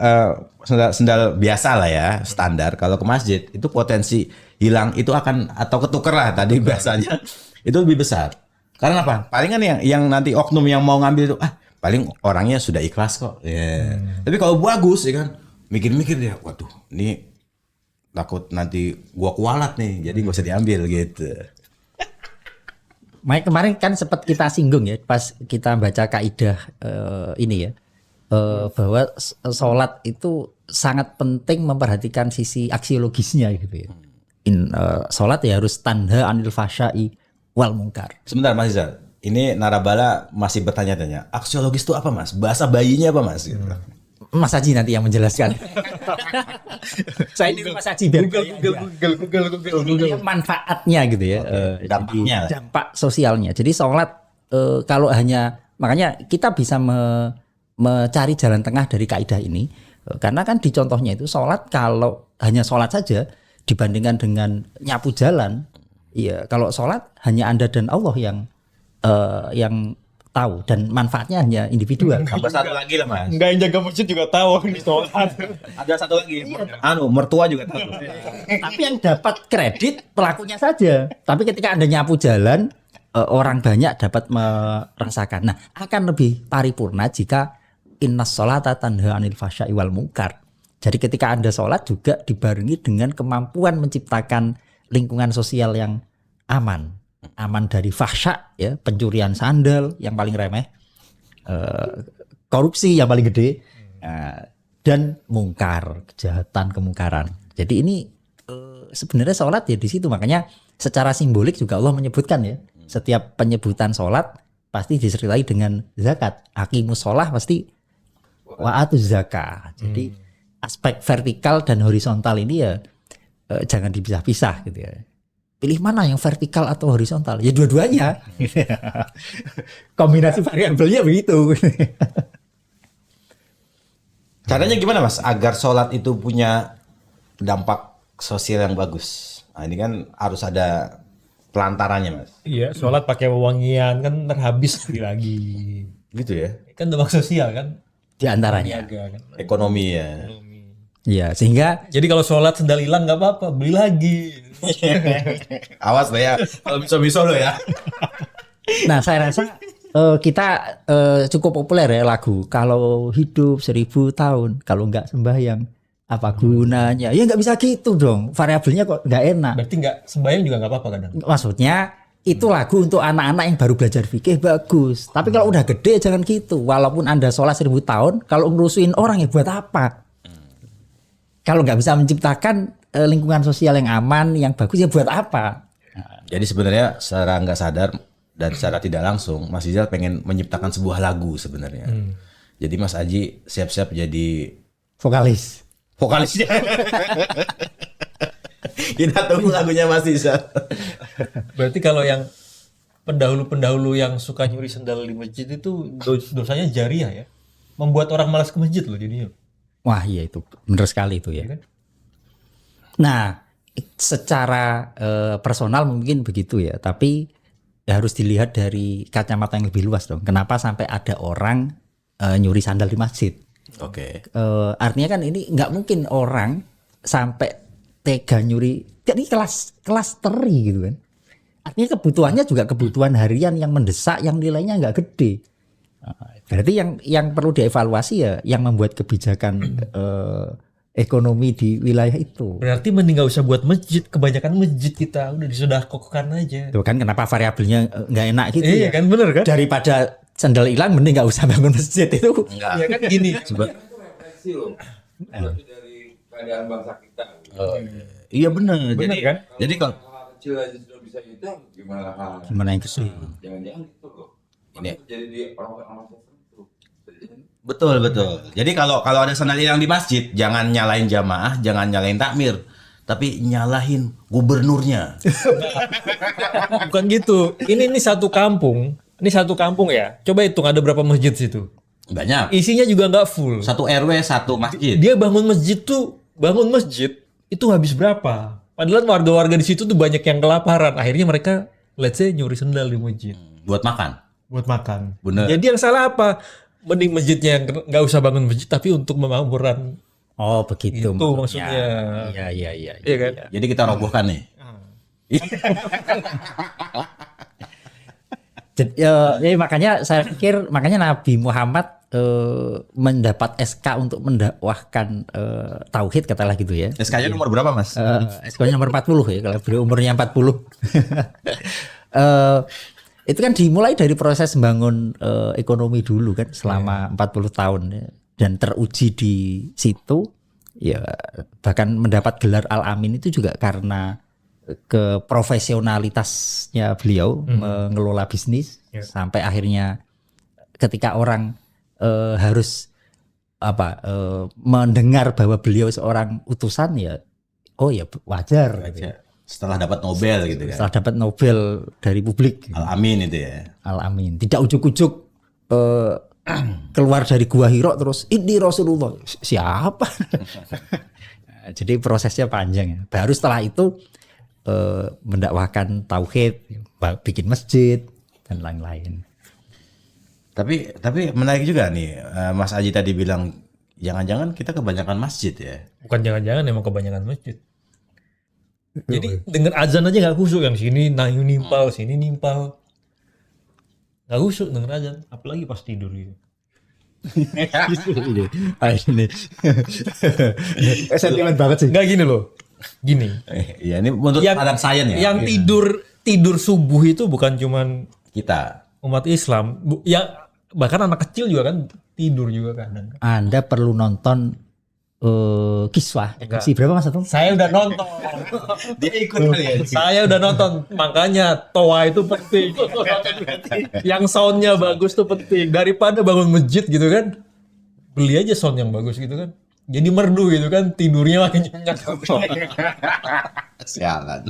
sendal biasa lah ya, standar, kalau ke masjid itu potensi hilang itu akan, atau ketuker lah tadi bahasanya, itu lebih besar. Karena apa? Palingan yang nanti oknum yang mau ngambil itu, paling orangnya sudah ikhlas kok. Tapi kalau bagus ya kan, mikir-mikir dia, waduh ini takut nanti gua kualat nih, jadi gak usah diambil gitu. Mike, kemarin kan sempat kita singgung ya pas kita baca kaidah ini ya, bahwa sholat itu sangat penting memperhatikan sisi aksiologisnya gitu ya. Sholat ya harus tanha anil fahsya'i wal munkar. Sebentar Mas Izal, ini Narabala masih bertanya-tanya, aksiologis itu apa Mas? Bahasa bayinya apa Mas? Gitu. Mas Haji nanti yang menjelaskan. Saya ini Mas Haji biar Google. manfaatnya gitu ya, Dampaknya. dampak sosialnya. Jadi sholat kalau hanya, makanya kita bisa mencari jalan tengah dari kaidah ini, karena kan di contohnya itu sholat, kalau hanya sholat saja dibandingkan dengan nyapu jalan, iya, kalau sholat hanya Anda dan Allah yang tahu, dan manfaatnya hanya individual. Tambah satu lagi lah Mas. Enggak, yang jaga masjid juga tahu ini sholat. Ada satu lagi. Mertua juga tahu. Tapi yang dapat kredit pelakunya saja. Tapi ketika Anda nyapu jalan, orang banyak dapat merasakan. Nah, akan lebih paripurna jika innas sholata tanha anil fahsya'i wal munkar. Jadi ketika Anda sholat juga dibarengi dengan kemampuan menciptakan lingkungan sosial yang aman. Aman dari fahsya, ya, pencurian sandal yang paling remeh, korupsi yang paling gede, dan mungkar, kejahatan, kemungkaran. Jadi ini sebenarnya sholat ya di situ. Makanya secara simbolik juga Allah menyebutkan ya, setiap penyebutan sholat pasti disertai dengan zakat. Aqimus sholah pasti wa'atuz zakah. Jadi aspek vertikal dan horizontal ini ya jangan dipisah-pisah gitu ya. Pilih mana yang vertikal atau horizontal? Ya dua-duanya. Kombinasi variabelnya begitu. Caranya gimana Mas agar sholat itu punya dampak sosial yang bagus? Nah, ini kan harus ada pelantarannya Mas. Iya, sholat pakai wewangian kan terhabis lagi. Gitu ya. Kan dampak sosial kan. Di antaranya. Niaga kan. Ekonomi ya. Ya, sehingga Jadi kalau sholat sendal hilang nggak apa-apa, beli lagi. Awas lah ya. Kalau bisa-bisa lo ya. nah saya rasa kita cukup populer ya lagu kalau hidup 1000 tahun kalau nggak sembahyang apa gunanya? Ya nggak bisa gitu dong. Variabelnya kok nggak enak. Berarti nggak sembahyang juga nggak apa-apa kadang. Maksudnya itu lagu untuk anak-anak yang baru belajar fikih bagus. Tapi kalau udah gede jangan gitu. Walaupun Anda sholat 1000 tahun, kalau ngerusuin orang ya buat apa? Kalau nggak bisa menciptakan lingkungan sosial yang aman, yang bagus ya buat apa? Jadi sebenarnya secara nggak sadar dan secara tidak langsung Mas Izal pengen menciptakan sebuah lagu sebenarnya. Jadi Mas Aji siap-siap jadi Vokalis. vokalisnya. Kita tunggu lagunya Mas Izal. Berarti kalau yang pendahulu-pendahulu yang suka nyuri sendal di masjid itu dosanya jariah ya. Membuat orang malas ke masjid loh jadinya. Wah iya itu benar sekali itu ya. Iya kan? Nah secara personal mungkin begitu ya, tapi ya harus dilihat dari kacamata yang lebih luas dong. Kenapa sampai ada orang nyuri sandal di masjid? Oke. Artinya kan ini nggak mungkin orang sampai tega nyuri. Jadi kelas teri gitu kan. Artinya kebutuhannya juga kebutuhan harian yang mendesak, yang nilainya nggak gede. Berarti yang perlu dievaluasi ya yang membuat kebijakan ekonomi di wilayah itu. Berarti mending gak usah buat masjid. Kebanyakan masjid kita udah disodakokkan aja. Tuh kan kenapa variabelnya nggak enak gitu Iya ya? kan bener kan? Daripada sandal hilang mending nggak usah bangun masjid itu. Iya kan gini. Refleksi loh. Itu dari keadaan bangsa kita. Iya benar. Bener kan? Jadi kalau Hal kecil aja sudah bisa itu, gimana hal Gimana yang gede? jangan-jangan gitu loh. Ini. Jadi di orang-orang tertentu. betul. Jadi kalau ada sandal hilang di masjid, jangan nyalain jamaah, jangan nyalain takmir, tapi nyalahin gubernurnya. Bukan gitu. Ini satu kampung. Ini satu kampung ya. Coba hitung ada berapa masjid situ. Banyak. Isinya juga nggak full. Satu RW satu masjid. Dia bangun masjid itu habis berapa? Padahal warga-warga di situ tuh banyak yang kelaparan. Akhirnya mereka let's say nyuri sendal di masjid Buat makan. buat makan. Bener. Jadi yang salah apa? Mending masjidnya nggak usah bangun masjid tapi untuk memakmuran. Oh begitu Itu maksudnya. Iya. Iya kan? Jadi kita robohkan nih. Jadi, ya, makanya saya pikir Nabi Muhammad mendapat SK untuk mendakwahkan tauhid katalah gitu ya. SK-nya nomor berapa, Mas? SK-nya nomor 40 ya kalau beliau umurnya 40. Itu kan dimulai dari proses membangun ekonomi dulu kan selama 40 tahun ya. Dan teruji di situ ya bahkan mendapat gelar Al-Amin itu juga karena keprofesionalitasnya beliau mengelola bisnis sampai akhirnya ketika orang harus mendengar bahwa beliau seorang utusan ya oh ya wajar gitu ya. Setelah dapat Nobel gitu kan. Setelah dapat Nobel dari publik Al-Amin itu ya. Al-Amin tidak ujuk-ujuk keluar dari gua Hira terus ini Rasulullah siapa. Nah, jadi prosesnya panjang ya. Baru setelah itu mendakwahkan tauhid, bikin masjid dan lain-lain. Tapi menarik juga nih, Mas Aji tadi bilang jangan-jangan kita kebanyakan masjid ya. Bukan jangan-jangan emang kebanyakan masjid. Jadi denger azan aja nggak khusyuk, yang sini nimpal, sini nimpal. Nggak khusyuk denger azan, apalagi pas tidur gitu. Ini sentimen banget sih. Nggak gini loh, gini. Ya ini menurut adat sains ya. Yang tidur subuh itu bukan cuman Kita. umat Islam, ya bahkan anak kecil juga kan tidur juga kadang. Anda perlu nonton Kiswah. Si berapa Mas Atung? Saya udah nonton. Dia ikut kali ya. Saya udah nonton, makanya toa itu penting. Yang soundnya bagus tuh penting. Daripada bangun masjid gitu kan, beli aja sound yang bagus gitu kan. Jadi merdu gitu kan, tidurnya makin nyenyak. Sialan.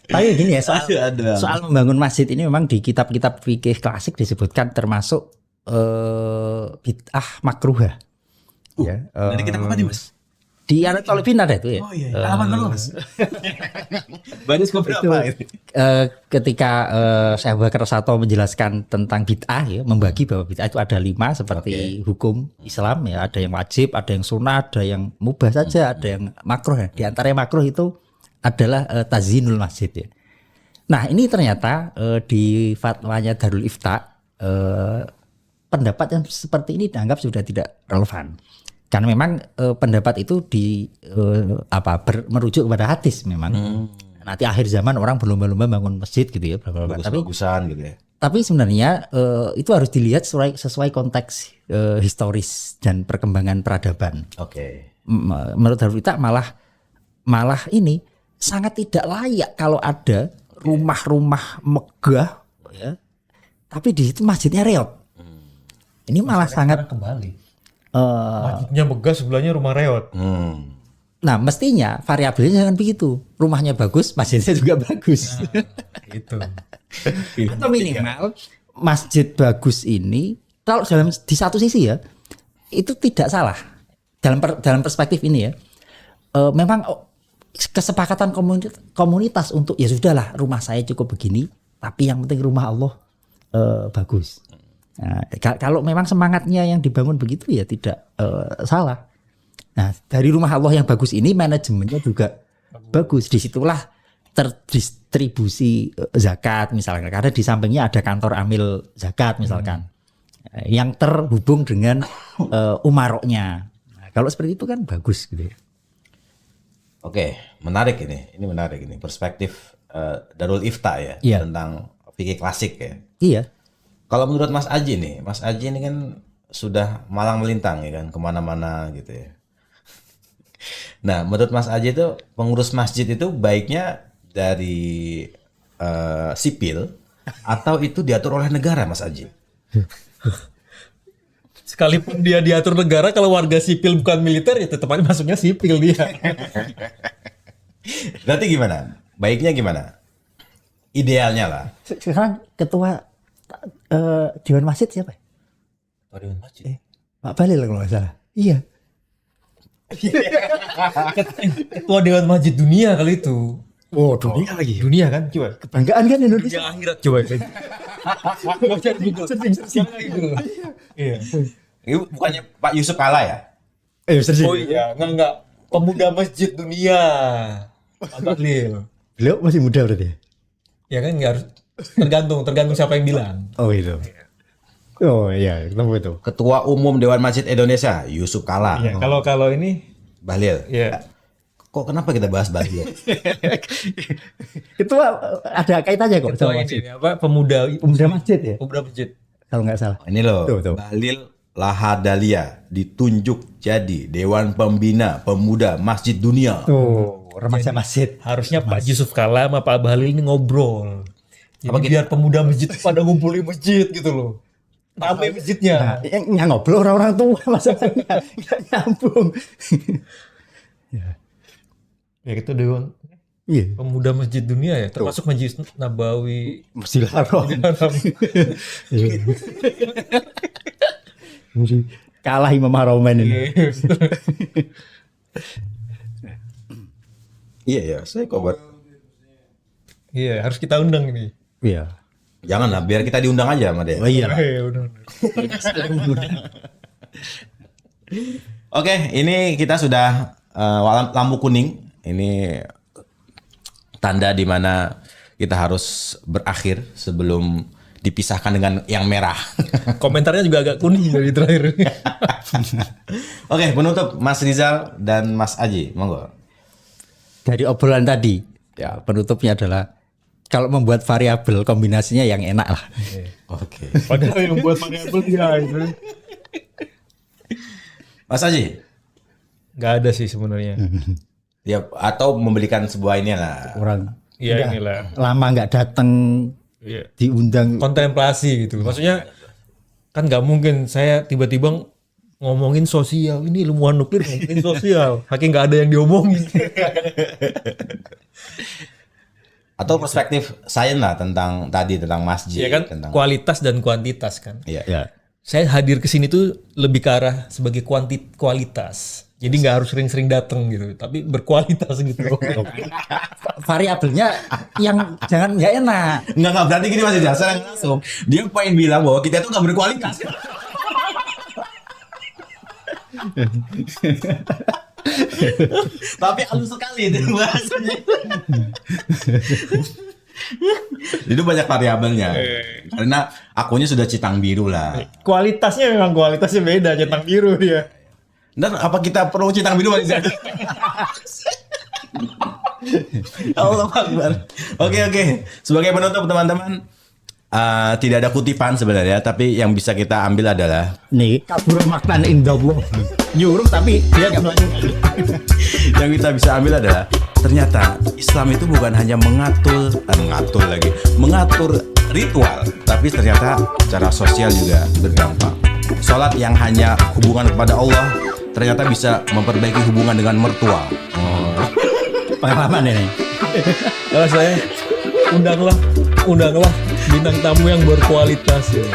Tapi gini ya Ada. soal membangun masjid ini memang di kitab-kitab fikih klasik disebutkan termasuk bid'ah makruhah. Ya, Nanti kita apa nih, Mas? di Anatol bin ada itu ya. Oh iya. Halaman berapa, Mas? Baris ke berapa itu? Ketika Syekh Abu Bakar Sato menjelaskan tentang bid'ah ya, membagi bahwa bid'ah itu ada 5 seperti hukum Islam ya, ada yang wajib, ada yang sunnah, ada yang mubah saja, ada yang makruh ya. Di antara yang makruh itu adalah tazyinul masjid ya. Nah, ini ternyata di fatwanya Darul Ifta pendapat yang seperti ini dianggap sudah tidak relevan. Karena memang pendapat itu merujuk kepada hadis memang. Nanti akhir zaman orang berlomba-lomba bangun masjid gitu ya, Bagus-bagusan gitu ya. Tapi sebenarnya itu harus dilihat sesuai konteks historis dan perkembangan peradaban. Oke. Menurut Darul Ifta malah ini sangat tidak layak kalau ada rumah-rumah megah ya, tapi di situ masjidnya reot. Ini malah sangat kembali. Masjidnya megah, sebelahnya rumah reot. Nah, mestinya variabelnya jangan begitu. Rumahnya bagus, masjidnya juga bagus. Itu. Atau minimal masjid bagus ini kalau di satu sisi ya itu tidak salah dalam perspektif ini ya. Memang kesepakatan komunitas untuk ya sudahlah rumah saya cukup begini, tapi yang penting rumah Allah bagus. Nah, kalau memang semangatnya yang dibangun begitu ya tidak salah. Nah, dari rumah Allah yang bagus ini manajemennya juga bagus. Disitulah terdistribusi zakat misalkan. Karena di sampingnya ada kantor amil zakat misalkan. Yang terhubung dengan umaroknya. Nah, kalau seperti itu kan bagus gitu ya. Oke, menarik ini. Ini menarik ini perspektif Darul Ifta ya Iya. tentang fikih klasik ya. Iya. Kalau menurut Mas Aji nih, Mas Aji ini kan sudah malang melintang ya kan kemana-mana gitu ya. Nah, menurut Mas Aji itu pengurus masjid itu baiknya dari sipil atau itu diatur oleh negara, Mas Aji? Sekalipun dia diatur negara, kalau warga sipil bukan militer ya tetap aja masuknya sipil dia. Berarti gimana? Baiknya gimana? Idealnya lah. Sekarang ketua Dewan Masjid siapa? Dewan Masjid. Pak Balil kalau nggak salah. Iya. Ketua Dewan Masjid dunia kali itu. Oh, dunia lagi. Dunia kan, coba. Kebanggaan kan Indonesia. Dunia akhirat coba. Iya. Ini bukannya Pak Yusuf Kala ya? Oh iya, enggak. Pemuda Masjid Dunia. Pak Bahlil. Beliau masih muda berarti ya? Ya kan nggak harus tergantung siapa yang bilang. Oh itu. Oh iya, ketemu itu. Ketua Umum Dewan Masjid Indonesia, Yusuf Kala. Ya, kalau ini Bahlil. ya Kok kenapa kita bahas Bahlil? Itu ada kaitannya kok ketua sama ini masjid. apa pemuda Masjid ya? pemuda masjid. Kalau nggak salah. Ini loh, Tuh. Bahlil Lahadalia ditunjuk jadi Dewan Pembina Pemuda Masjid Dunia. Tuh, remaja masjid. Harusnya Pak Yusuf Kala sama Pak Bahlil ini ngobrol. Jadi Apa gitu? biar pemuda masjid pada ngumpul di masjid gitu loh. Rame masjidnya. Nah, yang ngobrol orang-orang tua masalahnya nggak nyambung. Ya gitu Dewan Iya, Pemuda Masjid Dunia ya, termasuk Masjid Nabawi. Masjidil Haram. Kalah Imam Haramain ini. Iya ya, saya kok buat. Iya, harus kita undang ini. Iya. Jangan lah, biar kita diundang aja sama dia. Oh iya. Udah. Oke, ini kita sudah lampu kuning. Ini tanda di mana kita harus berakhir sebelum dipisahkan dengan yang merah. Komentarnya juga agak kuning dari terakhir. Oke, penutup Mas Rizal dan Mas Aji, monggo. Dari obrolan tadi, ya penutupnya adalah kalau membuat variabel kombinasinya yang enak lah. Oke. Padahal yang buat variabel dia itu. Mas Aji, Nggak ada sih sebenarnya. ya atau membelikan sebuah ini lah. Orang Iya inilah. lama nggak datang Iya. diundang. Kontemplasi gitu. Maksudnya kan nggak mungkin saya tiba-tiba ngomongin sosial. Ini ilmuwan nuklir ngomongin sosial. Saking nggak ada yang diomongin. Atau perspektif sains lah tentang masjid, Ya kan tentang kualitas dan kuantitas kan. Iya. Ya. Saya hadir ke sini tuh lebih ke arah sebagai kualitas. Jadi nggak harus sering-sering datang gitu, tapi berkualitas gitu. Variabelnya yang jangan nggak enak. Enggak berarti gini Mas Rizal, secara langsung dia pengen bilang bahwa kita tuh nggak berkualitas. Tapi halus sekali itu bahasanya. Itu banyak variabelnya. Karena akunnya sudah citang biru lah. Kualitasnya memang kualitasnya beda, centang biru dia. Dan apa kita perlu citang biru Mas Rizal? Allah Akbar. Oke. Sebagai penutup teman-teman, tidak ada kutipan sebenarnya, tapi yang bisa kita ambil adalah Nih, kabur maknan indallah. Nyuruh tapi dia nggak melanjutkan. yang kita bisa ambil adalah ternyata Islam itu bukan hanya mengatur ritual, tapi ternyata secara sosial juga berdampak. Sholat yang hanya hubungan kepada Allah ternyata bisa memperbaiki hubungan dengan mertua. Pengalaman ini. Kalau saya undanglah bintang tamu yang berkualitas ya.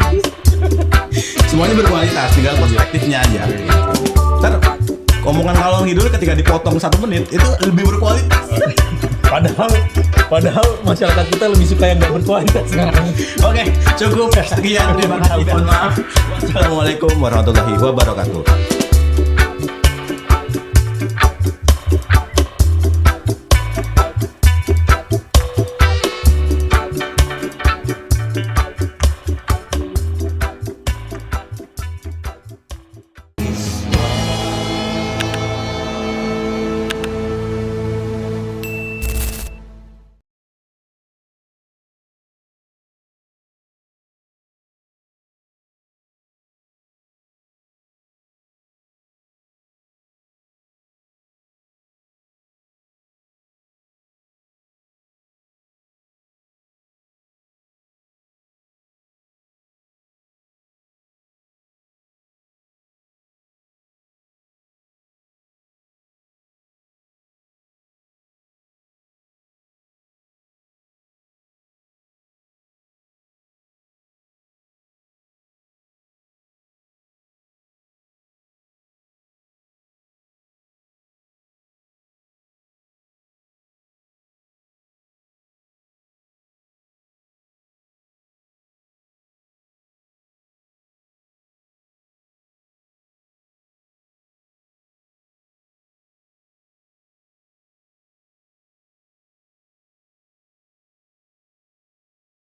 Semuanya berkualitas, tinggal perspektifnya aja. Ntar omongan ngalor ngidul ketika dipotong 1 menit itu lebih berkualitas. Padahal masyarakat kita lebih suka yang nggak berkualitas sekarang. Oke, cukup sekian. Terima kasih. Mohon maaf. Wassalamualaikum warahmatullahi wabarakatuh.